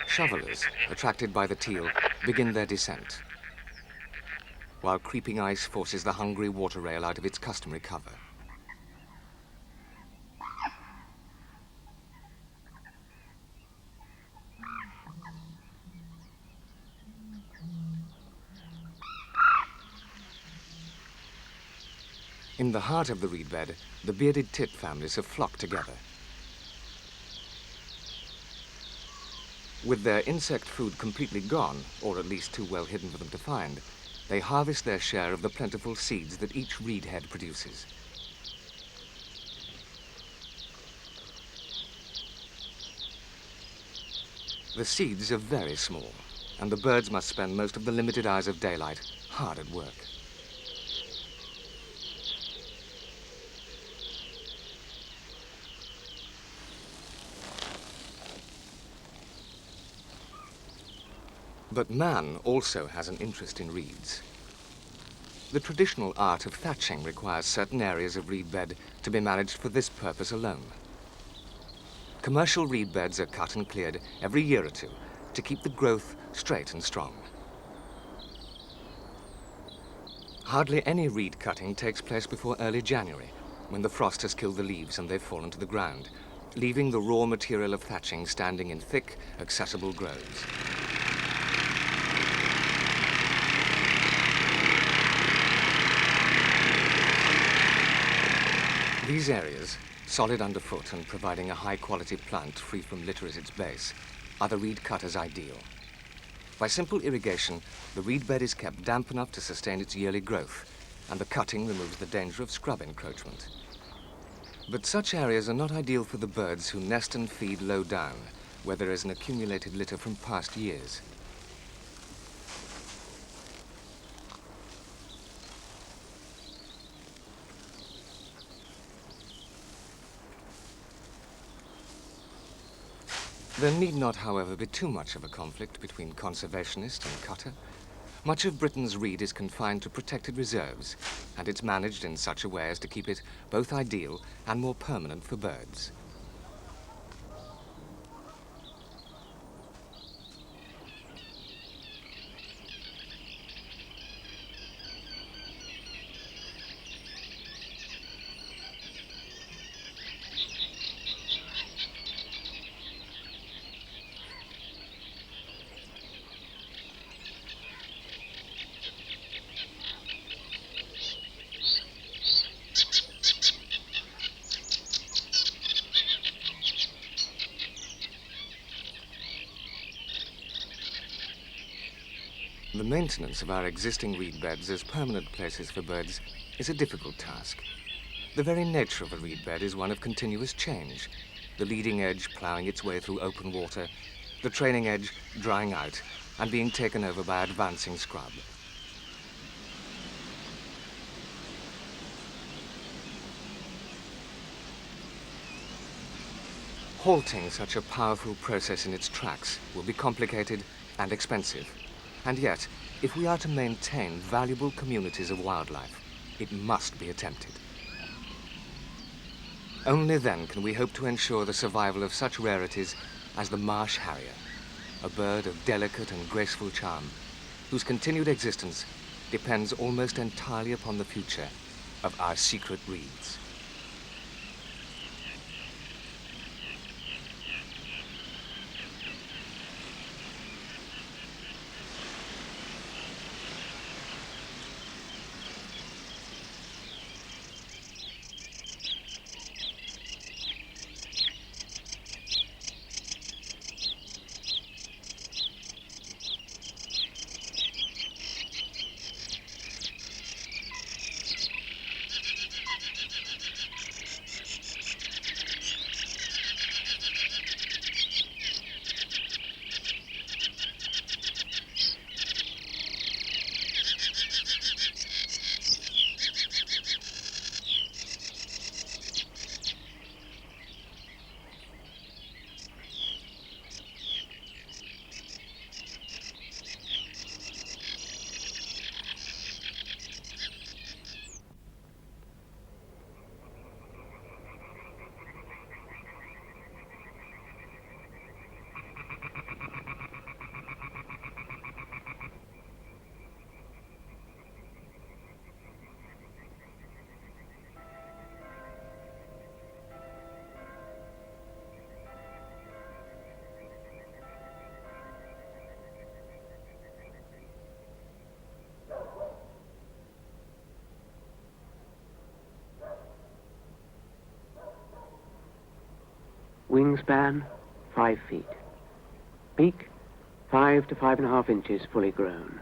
[SPEAKER 2] Shovelers, attracted by the teal, begin their descent, while creeping ice forces the hungry water rail out of its customary cover. In the heart of the reed bed, the bearded tit families have flocked together. With their insect food completely gone, or at least too well hidden for them to find, they harvest their share of the plentiful seeds that each reed head produces. The seeds are very small, and the birds must spend most of the limited hours of daylight hard at work. But man also has an interest in reeds. The traditional art of thatching requires certain areas of reed bed to be managed for this purpose alone. Commercial reed beds are cut and cleared every year or two to keep the growth straight and strong. Hardly any reed cutting takes place before early January, when the frost has killed the leaves and they've fallen to the ground, leaving the raw material of thatching standing in thick, accessible groves. These areas, solid underfoot and providing a high-quality plant free from litter at its base, are the reed cutter's ideal. By simple irrigation, the reed bed is kept damp enough to sustain its yearly growth, and the cutting removes the danger of scrub encroachment. But such areas are not ideal for the birds who nest and feed low down, where there is an accumulated litter from past years. There need not, however, be too much of a conflict between conservationist and cutter. Much of Britain's reed is confined to protected reserves, and it's managed in such a way as to keep it both ideal and more permanent for birds. The maintenance of our existing reed beds as permanent places for birds is a difficult task. The very nature of a reed bed is one of continuous change, the leading edge ploughing its way through open water, the trailing edge drying out and being taken over by advancing scrub. Halting such a powerful process in its tracks will be complicated and expensive. And yet, If we are to maintain valuable communities of wildlife, it must be attempted. Only then can we hope to ensure the survival of such rarities as the marsh harrier, a bird of delicate and graceful charm, whose continued existence depends almost entirely upon the future of our secret reeds.
[SPEAKER 3] Wingspan, 5 feet. Beak, 5 to 5.5 inches fully grown.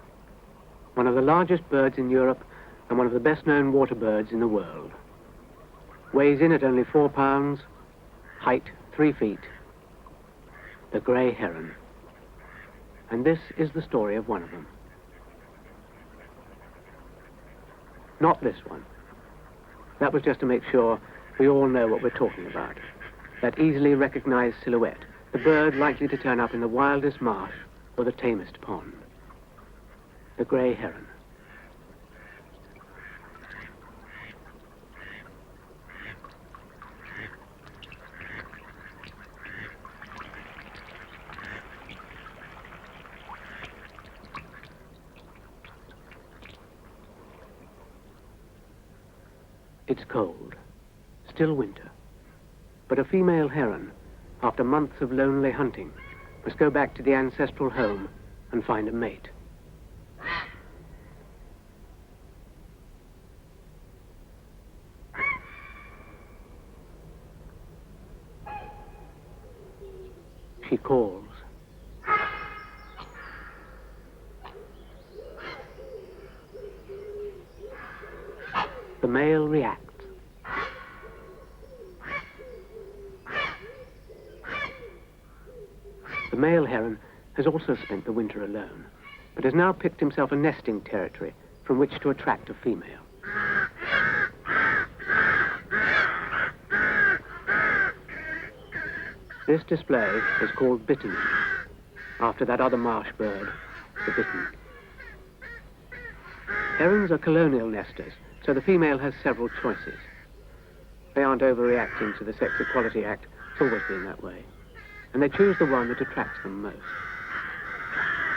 [SPEAKER 3] One of the largest birds in Europe and one of the best-known water birds in the world. Weighs in at only 4 pounds, height 3 feet. The grey heron. And this is the story of one of them. Not this one. That was just to make sure we all know what we're talking about. That easily recognized silhouette, the bird likely to turn up in the wildest marsh or the tamest pond. The grey heron. It's cold, still winter. But a female heron, after months of lonely hunting, must go back to the ancestral home and find a mate. She calls. The male reacts. The male heron has also spent the winter alone, but has now picked himself a nesting territory from which to attract a female. This display is called bittern, after that other marsh bird, the bittern. Herons are colonial nesters, so the female has several choices. They aren't overreacting to the Sex Equality Act, it's always been that way. And they choose the one that attracts them most.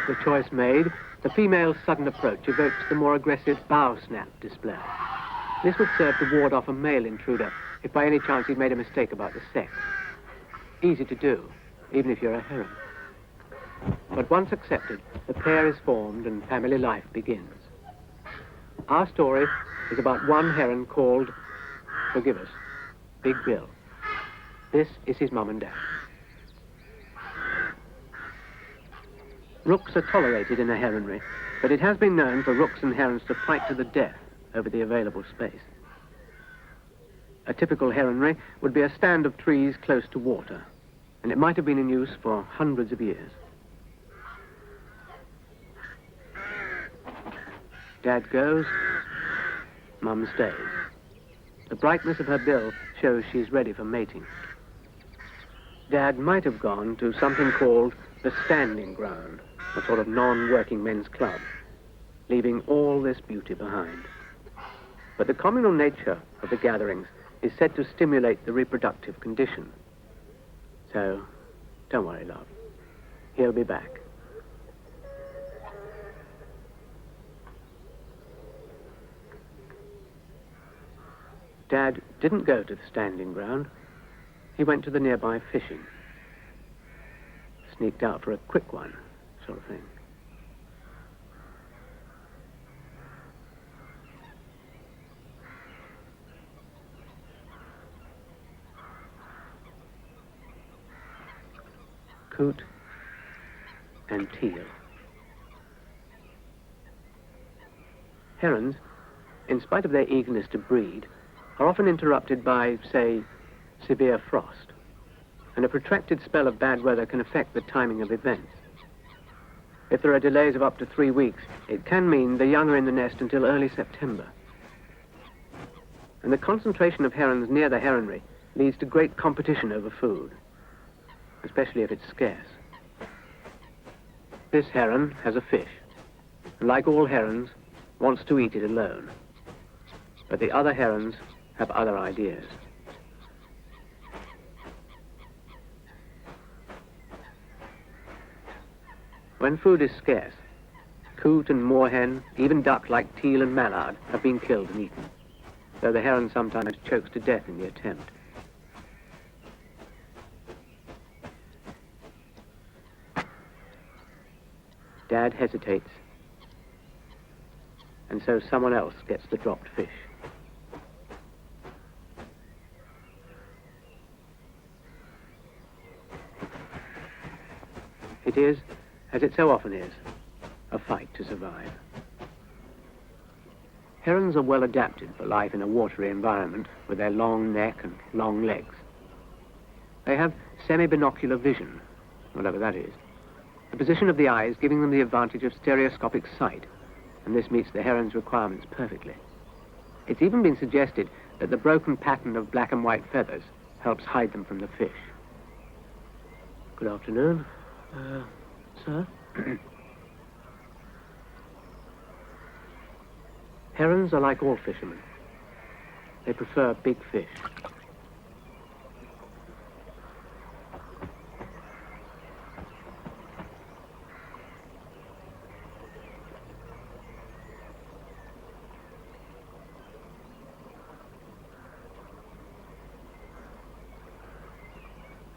[SPEAKER 3] The choice made, the female's sudden approach evokes the more aggressive bow snap display. This would serve to ward off a male intruder if by any chance he'd made a mistake about the sex. Easy to do, even if you're a heron. But once accepted, the pair is formed and family life begins. Our story is about one heron called, forgive us, Big Bill. This is his mum and dad. Rooks are tolerated in a heronry, but it has been known for rooks and herons to fight to the death over the available space. A typical heronry would be a stand of trees close to water, and it might have been in use for hundreds of years. Dad goes, Mum stays. The brightness of her bill shows she's ready for mating. Dad might have gone to something called the standing ground, a sort of non-working men's club. leaving all this beauty behind. But the communal nature of the gatherings is said to stimulate the reproductive condition. So, don't worry, love. He'll be back. Dad didn't go to the standing ground. He went to the nearby fishing. Sneaked out for a quick one, sort of thing. Coot and teal. Herons, in spite of their eagerness to breed, are often interrupted by, say, severe frost, and a protracted spell of bad weather can affect the timing of events. If there are delays of up to 3 weeks, it can mean the young are in the nest until early September. And the concentration of herons near the heronry leads to great competition over food, especially if it's scarce. This heron has a fish, and like all herons, wants to eat it alone. But the other herons have other ideas. When food is scarce, coot and moorhen, even duck like teal and mallard, have been killed and eaten, though the heron sometimes chokes to death in the attempt. Dad hesitates, and so someone else gets the dropped fish. It is, as it so often is, a fight to survive. Herons are well adapted for life in a watery environment with their long neck and long legs. They have semi-binocular vision, whatever that is. The position of the eyes giving them the advantage of stereoscopic sight, and this meets the heron's requirements perfectly. It's even been suggested that the broken pattern of black and white feathers helps hide them from the fish. Good afternoon. Sir? Herons are like all fishermen. They prefer big fish.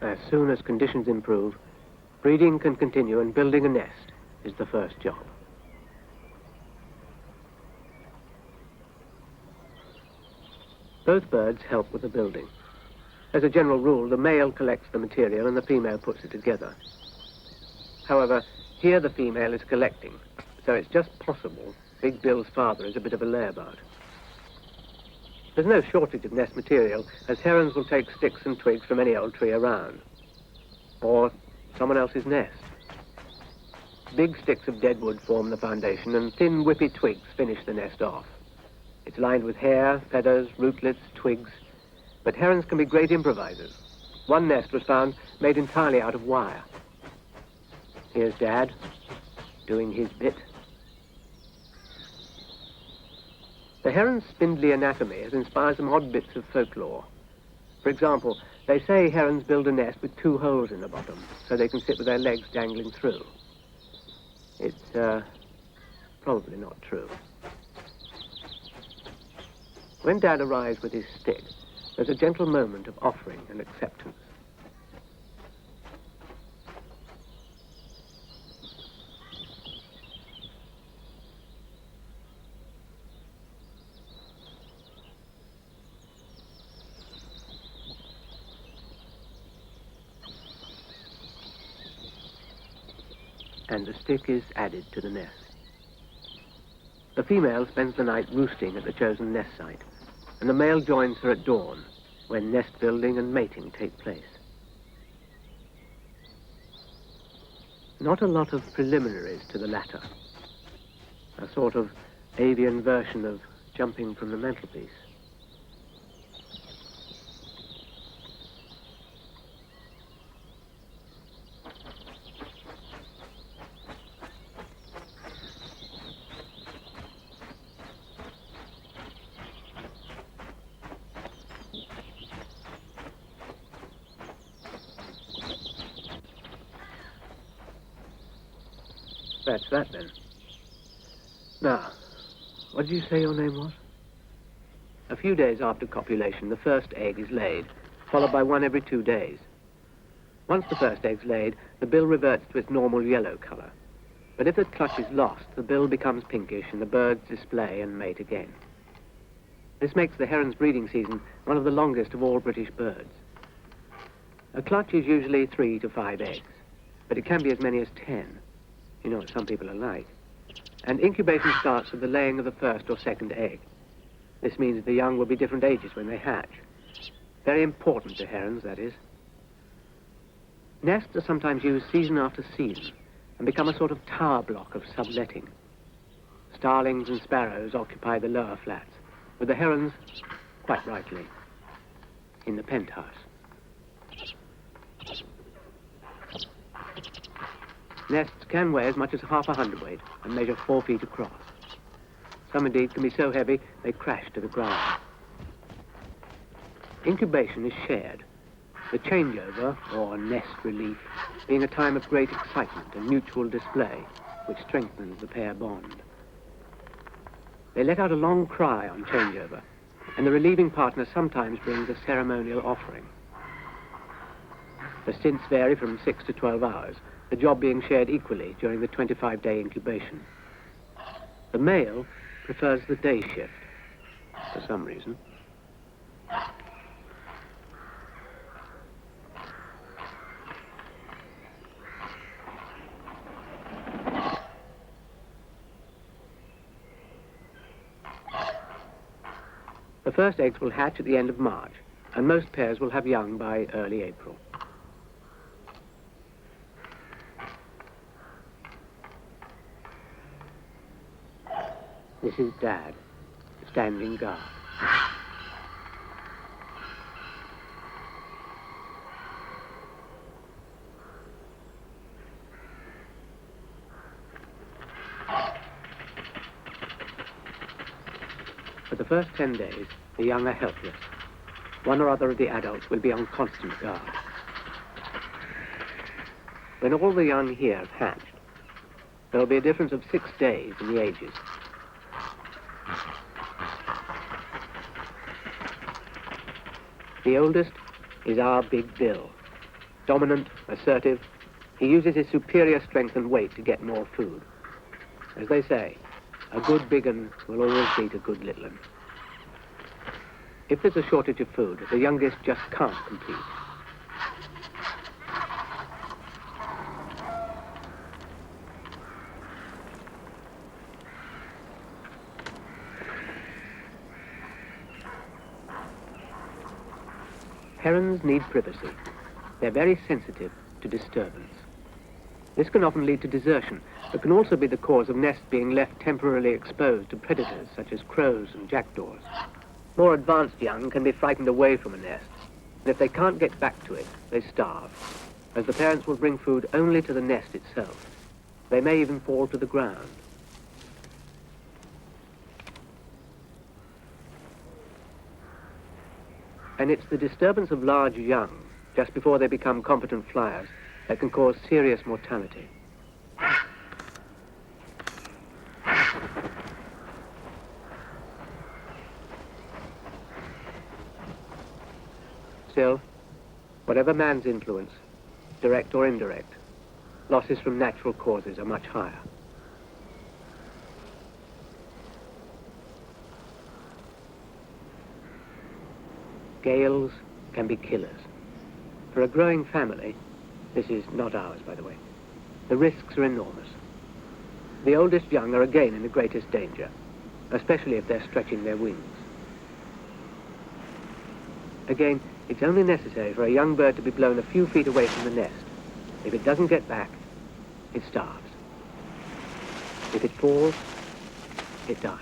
[SPEAKER 3] As soon as conditions improve, breeding can continue and building a nest is the first job. Both birds help with the building. As a general rule, the male collects the material and the female puts it together. However, here the female is collecting, so it's just possible Big Bill's father is a bit of a layabout. There's no shortage of nest material, as herons will take sticks and twigs from any old tree around, or someone else's nest. Big sticks of dead wood form the foundation, and thin, whippy twigs finish the nest off. It's lined with hair, feathers, rootlets, twigs, but herons can be great improvisers. One nest was found made entirely out of wire. Here's Dad, doing his bit. The heron's spindly anatomy has inspired some odd bits of folklore. For example, they say herons build a nest with 2 holes in the bottom, so they can sit with their legs dangling through. It's probably not true. When Dad arrives with his stick, there's a gentle moment of offering and acceptance. And the stick is added to the nest. The female spends the night roosting at the chosen nest site, and the male joins her at dawn, when nest building and mating take place. Not a lot of preliminaries to the latter. A sort of avian version of jumping from the mantelpiece. That's that, then. Now, what did you say your name was? A few days after copulation, the first egg is laid, followed by one every 2 days. Once the first egg's laid, the bill reverts to its normal yellow color. But if the clutch is lost, the bill becomes pinkish and the birds display and mate again. This makes the heron's breeding season one of the longest of all British birds. A clutch is usually 3 to 5 eggs, but it can be as many as 10. You know what some people are like. And incubation starts with the laying of the first or second egg. This means the young will be different ages when they hatch. Very important to herons, that is. Nests are sometimes used season after season and become a sort of tower block of subletting. Starlings and sparrows occupy the lower flats, with the herons, quite rightly, in the penthouse. Nests can weigh as much as half a hundredweight and measure 4 feet across. Some indeed can be so heavy they crash to the ground. Incubation is shared, the changeover, or nest relief, being a time of great excitement and mutual display, which strengthens the pair bond. They let out a long cry on changeover, and the relieving partner sometimes brings a ceremonial offering. The stints vary from 6 to 12 hours, the job being shared equally during the 25-day incubation. The male prefers the day shift, for some reason. The first eggs will hatch at the end of March, and most pairs will have young by early April. This is Dad, standing guard. For the first 10 days, the young are helpless. One or other of the adults will be on constant guard. When all the young here have hatched, there will be a difference of 6 days in the ages. The oldest is our Big Bill. Dominant, assertive, he uses his superior strength and weight to get more food. As they say, a good big un will always beat a good little un. If there's a shortage of food, the youngest just can't compete. Herons need privacy. They're very sensitive to disturbance. This can often lead to desertion, but can also be the cause of nests being left temporarily exposed to predators such as crows and jackdaws. More advanced young can be frightened away from a nest, and if they can't get back to it, they starve, as the parents will bring food only to the nest itself. They may even fall to the ground. And it's the disturbance of large young, just before they become competent flyers, that can cause serious mortality. Still, whatever man's influence, direct or indirect, losses from natural causes are much higher. Gales can be killers. For a growing family, this is not ours, by the way, the risks are enormous. The oldest young are again in the greatest danger, especially if they're stretching their wings. Again, it's only necessary for a young bird to be blown a few feet away from the nest. If it doesn't get back, it starves. If it falls, it dies.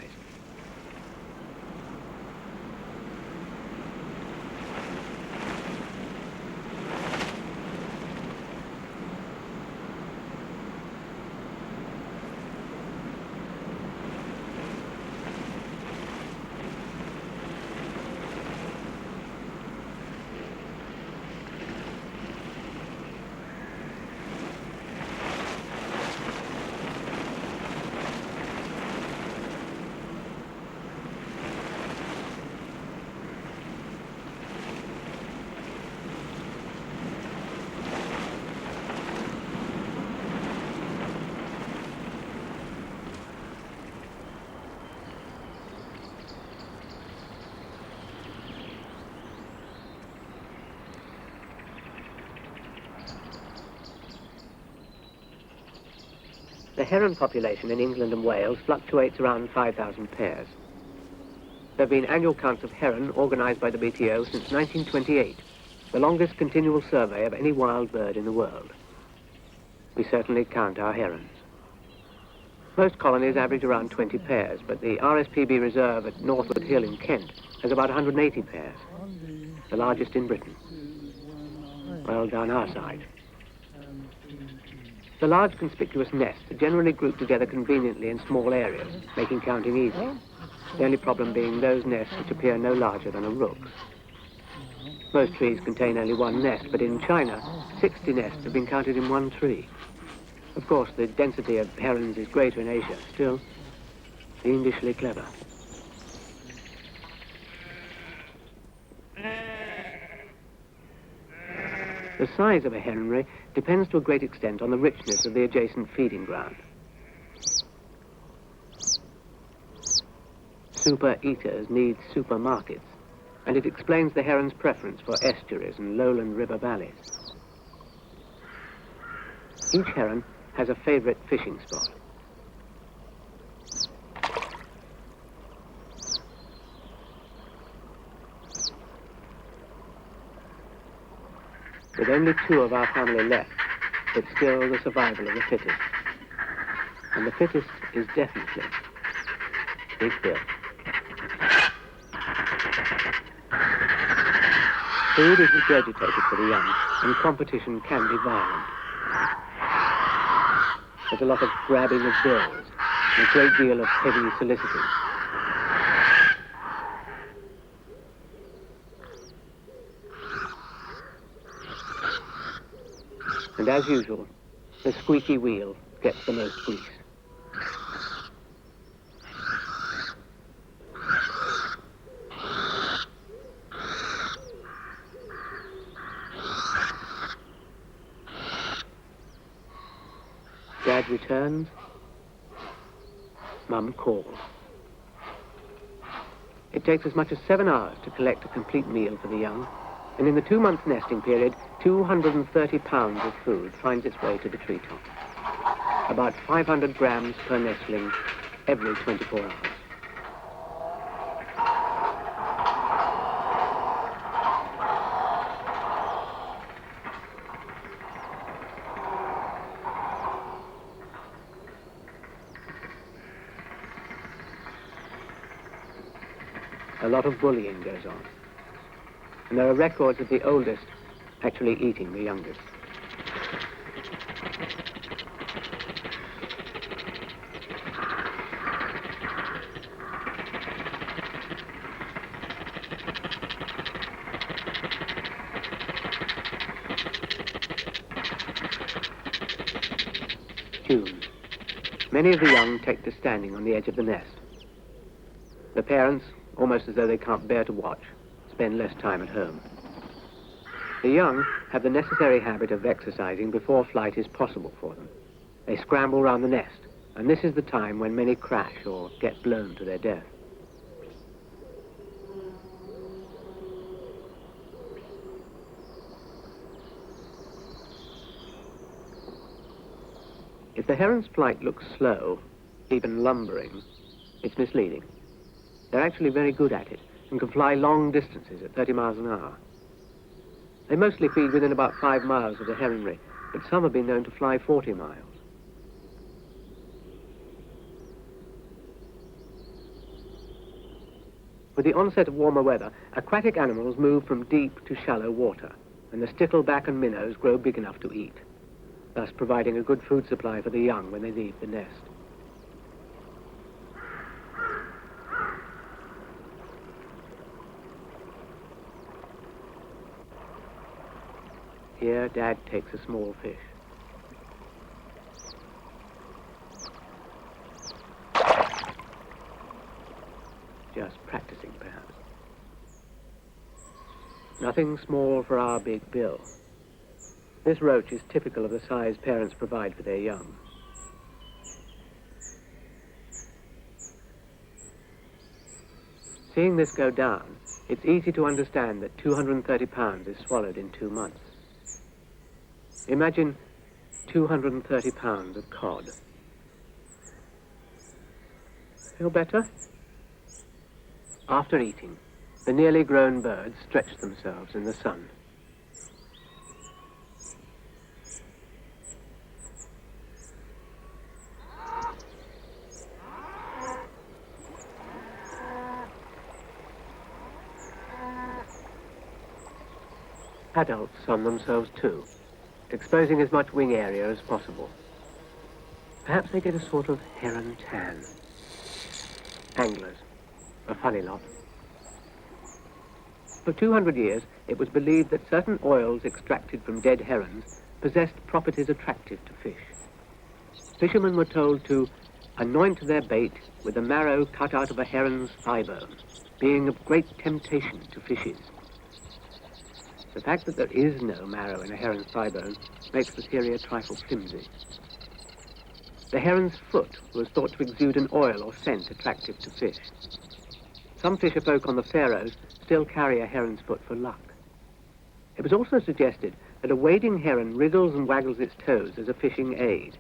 [SPEAKER 3] The heron population in England and Wales fluctuates around 5,000 pairs. There have been annual counts of heron organised by the BTO since 1928, the longest continual survey of any wild bird in the world. We certainly count our herons. Most colonies average around 20 pairs, but the RSPB reserve at Northwood Hill in Kent has about 180 pairs, the largest in Britain. Well, down our side. The large conspicuous nests are generally grouped together conveniently in small areas, making counting easy. The only problem being those nests which appear no larger than a rook's. Most trees contain only one nest, but in China, 60 nests have been counted in one tree. Of course, the density of herons is greater in Asia. Still, fiendishly clever. The size of a heronry depends to a great extent on the richness of the adjacent feeding ground. Super eaters need supermarkets, and it explains the heron's preference for estuaries and lowland river valleys. Each heron has a favorite fishing spot. With only 2 of our family left, it's still the survival of the fittest. And the fittest is definitely Big Bill. Food is regurgitated for the young, and competition can be violent. There's a lot of grabbing of bills, and a great deal of heavy soliciting. And as usual, the squeaky wheel gets the most grease. Dad returns, Mum calls. It takes as much as 7 hours to collect a complete meal for the young, and in the 2-month nesting period, 230 pounds of food finds its way to the treetop. About 500 grams per nestling every 24 hours. A lot of bullying goes on. And there are records of the oldest actually eating the youngest. June. Many of the young take to standing on the edge of the nest. The parents, almost as though they can't bear to watch, spend less time at home. The young have the necessary habit of exercising before flight is possible for them. They scramble round the nest, and this is the time when many crash or get blown to their death. If the heron's flight looks slow, even lumbering, it's misleading. They're actually very good at it and can fly long distances at 30 miles an hour. They mostly feed within about 5 miles of the heronry, but some have been known to fly 40 miles. With the onset of warmer weather, aquatic animals move from deep to shallow water, and the stickleback and minnows grow big enough to eat, thus providing a good food supply for the young when they leave the nest. Here, Dad takes a small fish. Just practicing, perhaps. Nothing small for our Big Bill. This roach is typical of the size parents provide for their young. Seeing this go down, it's easy to understand that 230 pounds is swallowed in 2 months. Imagine 230 pounds of cod. Feel better? After eating, the nearly grown birds stretch themselves in the sun. Adults sun themselves too, exposing as much wing area as possible. Perhaps they get a sort of heron tan. Anglers, a funny lot. For 200 years, it was believed that certain oils extracted from dead herons possessed properties attractive to fish. Fishermen were told to anoint their bait with the marrow cut out of a heron's thigh bone, being of great temptation to fishes. The fact that there is no marrow in a heron's thigh bone makes the theory a trifle flimsy. The heron's foot was thought to exude an oil or scent attractive to fish. Some fisherfolk on the Faroes still carry a heron's foot for luck. It was also suggested that a wading heron wriggles and waggles its toes as a fishing aid.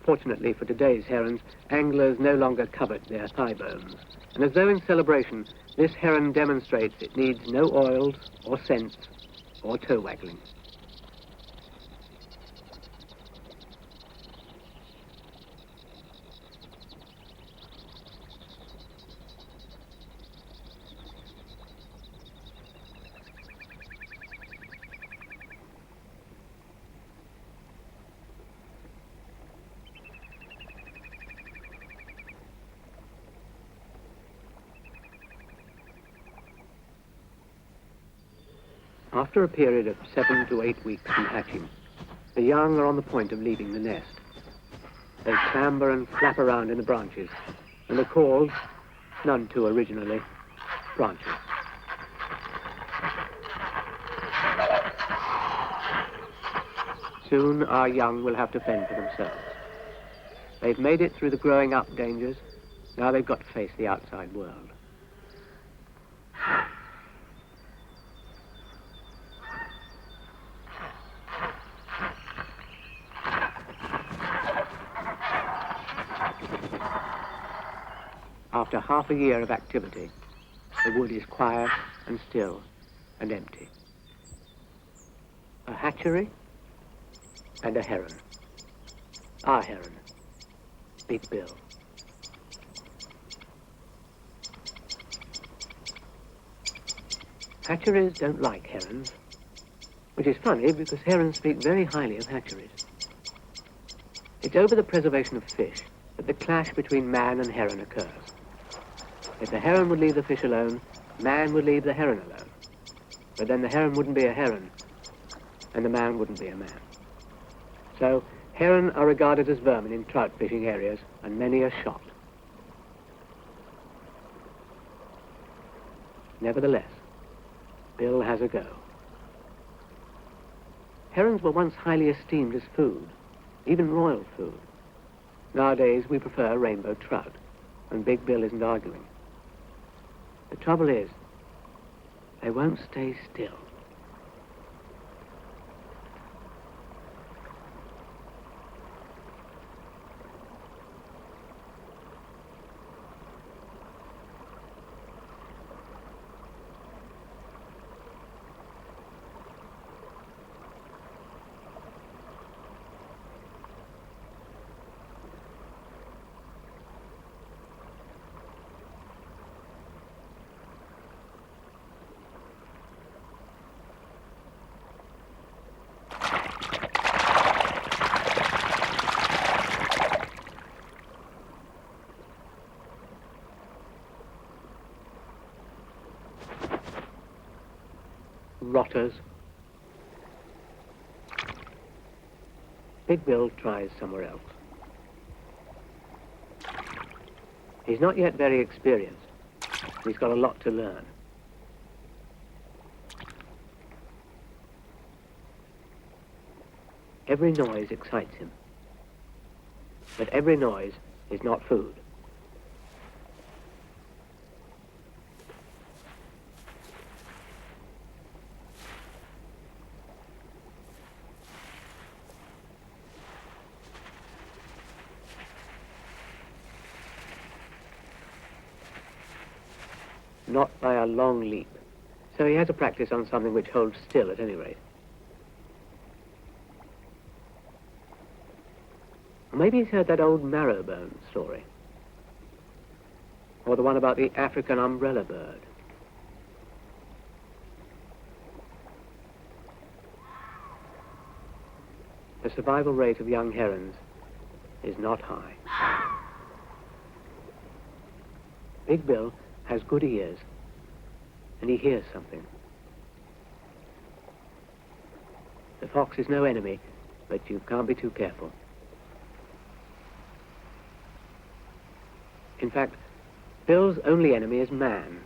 [SPEAKER 3] Fortunately for today's herons, anglers no longer covet their thigh bones, and as though in celebration, this heron demonstrates it needs no oils or scents or toe waggling. After a period of 7 to 8 weeks from hatching, the young are on the point of leaving the nest. They clamber and flap around in the branches, and are called, none too originally, branches. Soon our young will have to fend for themselves. They've made it through the growing up dangers, now they've got to face the outside world. After half a year of activity, the wood is quiet and still and empty. A hatchery and a heron. Our heron, Big Bill. Hatcheries don't like herons, which is funny because herons speak very highly of hatcheries. It's over the preservation of fish that the clash between man and heron occurs. If the heron would leave the fish alone, man would leave the heron alone. But then the heron wouldn't be a heron, and the man wouldn't be a man. So, heron are regarded as vermin in trout fishing areas, and many are shot. Nevertheless, Bill has a go. Herons were once highly esteemed as food, even royal food. Nowadays, we prefer rainbow trout, and Big Bill isn't arguing. The trouble is, they won't stay still. Rotters. Big Bill tries somewhere else. He's not yet very experienced. He's got a lot to learn. Every noise excites him. But every noise is not food. not by a long leap. So he has to practice on something which holds still at any rate. Or maybe he's heard that old marrowbone story. Or the one about the African umbrella bird. The survival rate of young herons is not high. Big Bill has good ears, and he hears something. The fox is no enemy, but you can't be too careful. In fact, Bill's only enemy is man,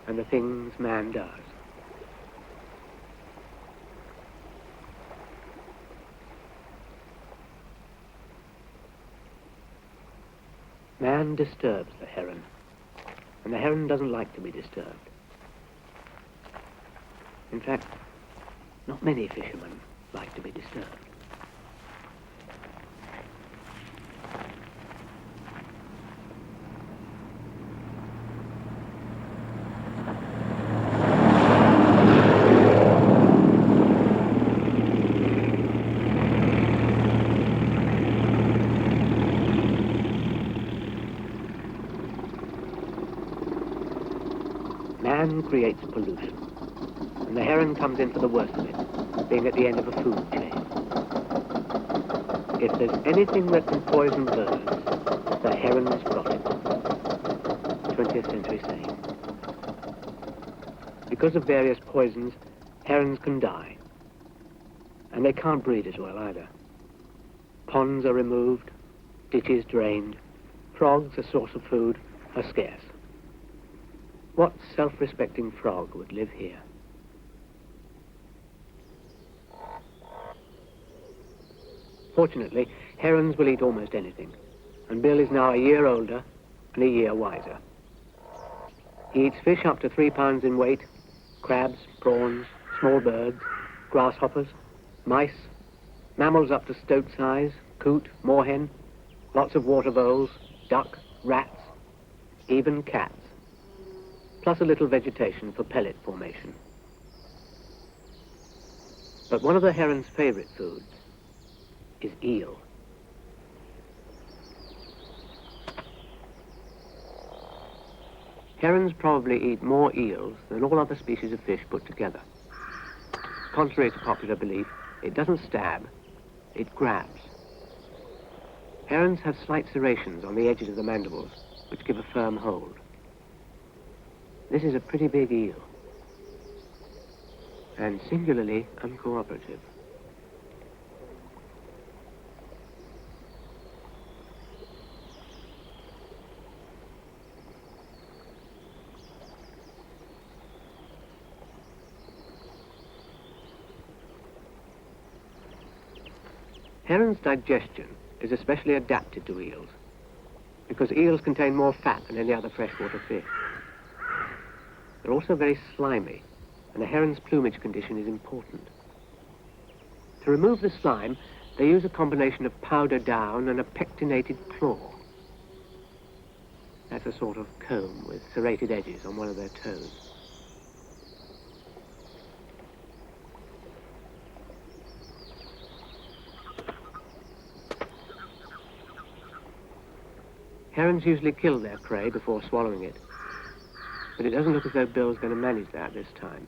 [SPEAKER 3] and the things man does. Man disturbs the heron, and the heron doesn't like to be disturbed. In fact, not many fishermen like to be disturbed. Man creates pollution, and the heron comes in for the worst of it, being at the end of a food chain. If there's anything that can poison birds, the heron's got it. 20th century saying. Because of various poisons, herons can die, and they can't breed as well either. Ponds are removed, ditches drained, frogs, a source of food, are scarce. What self-respecting frog would live here? Fortunately, herons will eat almost anything, and Bill is now a year older and a year wiser. He eats fish up to 3 pounds in weight, crabs, prawns, small birds, grasshoppers, mice, mammals up to stoat size, coot, moorhen, lots of water voles, duck, rats, even cats, plus a little vegetation for pellet formation. But one of the heron's favorite foods is eel. Herons probably eat more eels than all other species of fish put together. Contrary to popular belief, it doesn't stab, it grabs. Herons have slight serrations on the edges of the mandibles, which give a firm hold. This is a pretty big eel, and singularly uncooperative. Heron's digestion is especially adapted to eels, because eels contain more fat than any other freshwater fish. They're also very slimy, and the heron's plumage condition is important. To remove the slime, they use a combination of powder down and a pectinated claw. That's a sort of comb with serrated edges on one of their toes. Herons usually kill their prey before swallowing it, but it doesn't look as though Bill's going to manage that this time.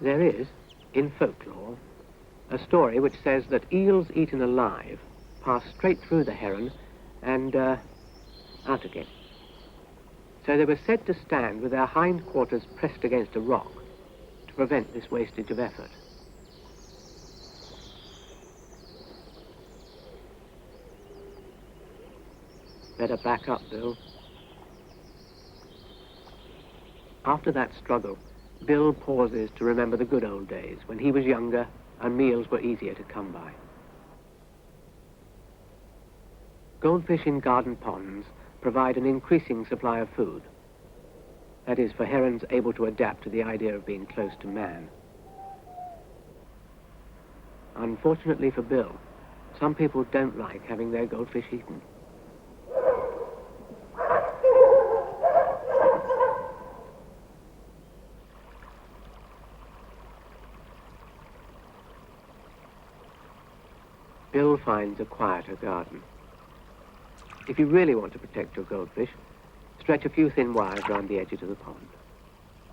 [SPEAKER 3] There is, in folklore, a story which says that eels eaten alive pass straight through the heron and out again. So they were said to stand with their hindquarters pressed against a rock to prevent this wastage of effort. Better back up, Bill. After that struggle, Bill pauses to remember the good old days when he was younger and meals were easier to come by. Goldfish in garden ponds provide an increasing supply of food. That is, for herons able to adapt to the idea of being close to man. Unfortunately for Bill, some people don't like having their goldfish eaten. Bill finds a quieter garden. If you really want to protect your goldfish, stretch a few thin wires around the edges of the pond.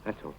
[SPEAKER 3] That's all.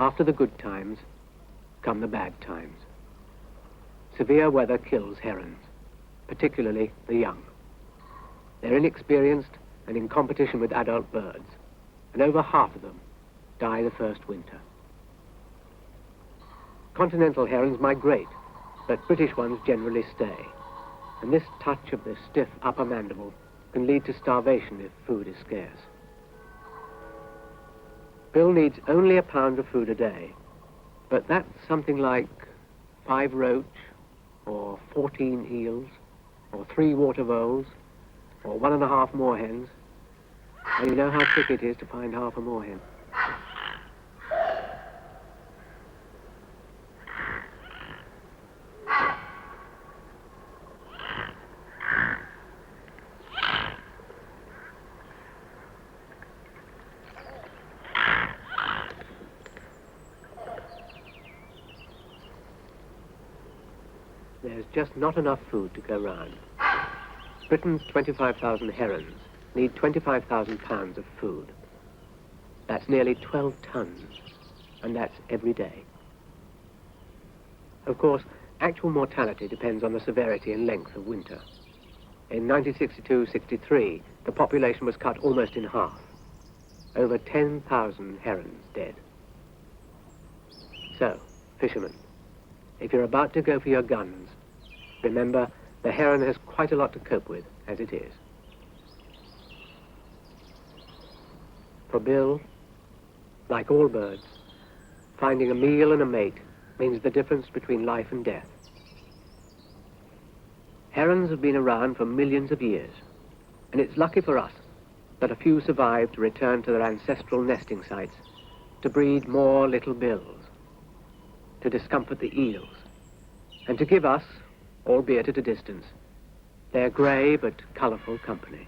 [SPEAKER 3] After the good times come the bad times. Severe weather kills herons, particularly the young. They're inexperienced and in competition with adult birds, and over half of them die the first winter. Continental herons migrate, but British ones generally stay, and this touch of the stiff upper mandible can lead to starvation if food is scarce. Bill needs only a pound of food a day, but that's something like 5 roach, or 14 eels, or 3 water voles, or 1.5 moorhens, and you know how tricky it is to find half a moorhen. There's just not enough food to go round. Britain's 25,000 herons need 25,000 pounds of food. That's nearly 12 tons, and that's every day. Of course, actual mortality depends on the severity and length of winter. In 1962-63, the population was cut almost in half. Over 10,000 herons dead. So, fishermen, if you're about to go for your guns, remember the heron has quite a lot to cope with as it is. For Bill, like all birds, finding a meal and a mate means the difference between life and death. Herons have been around for millions of years, and it's lucky for us that a few survived to return to their ancestral nesting sites to breed more little Bills, to discomfort the eels, and to give us, albeit at a distance, their grey but colourful company.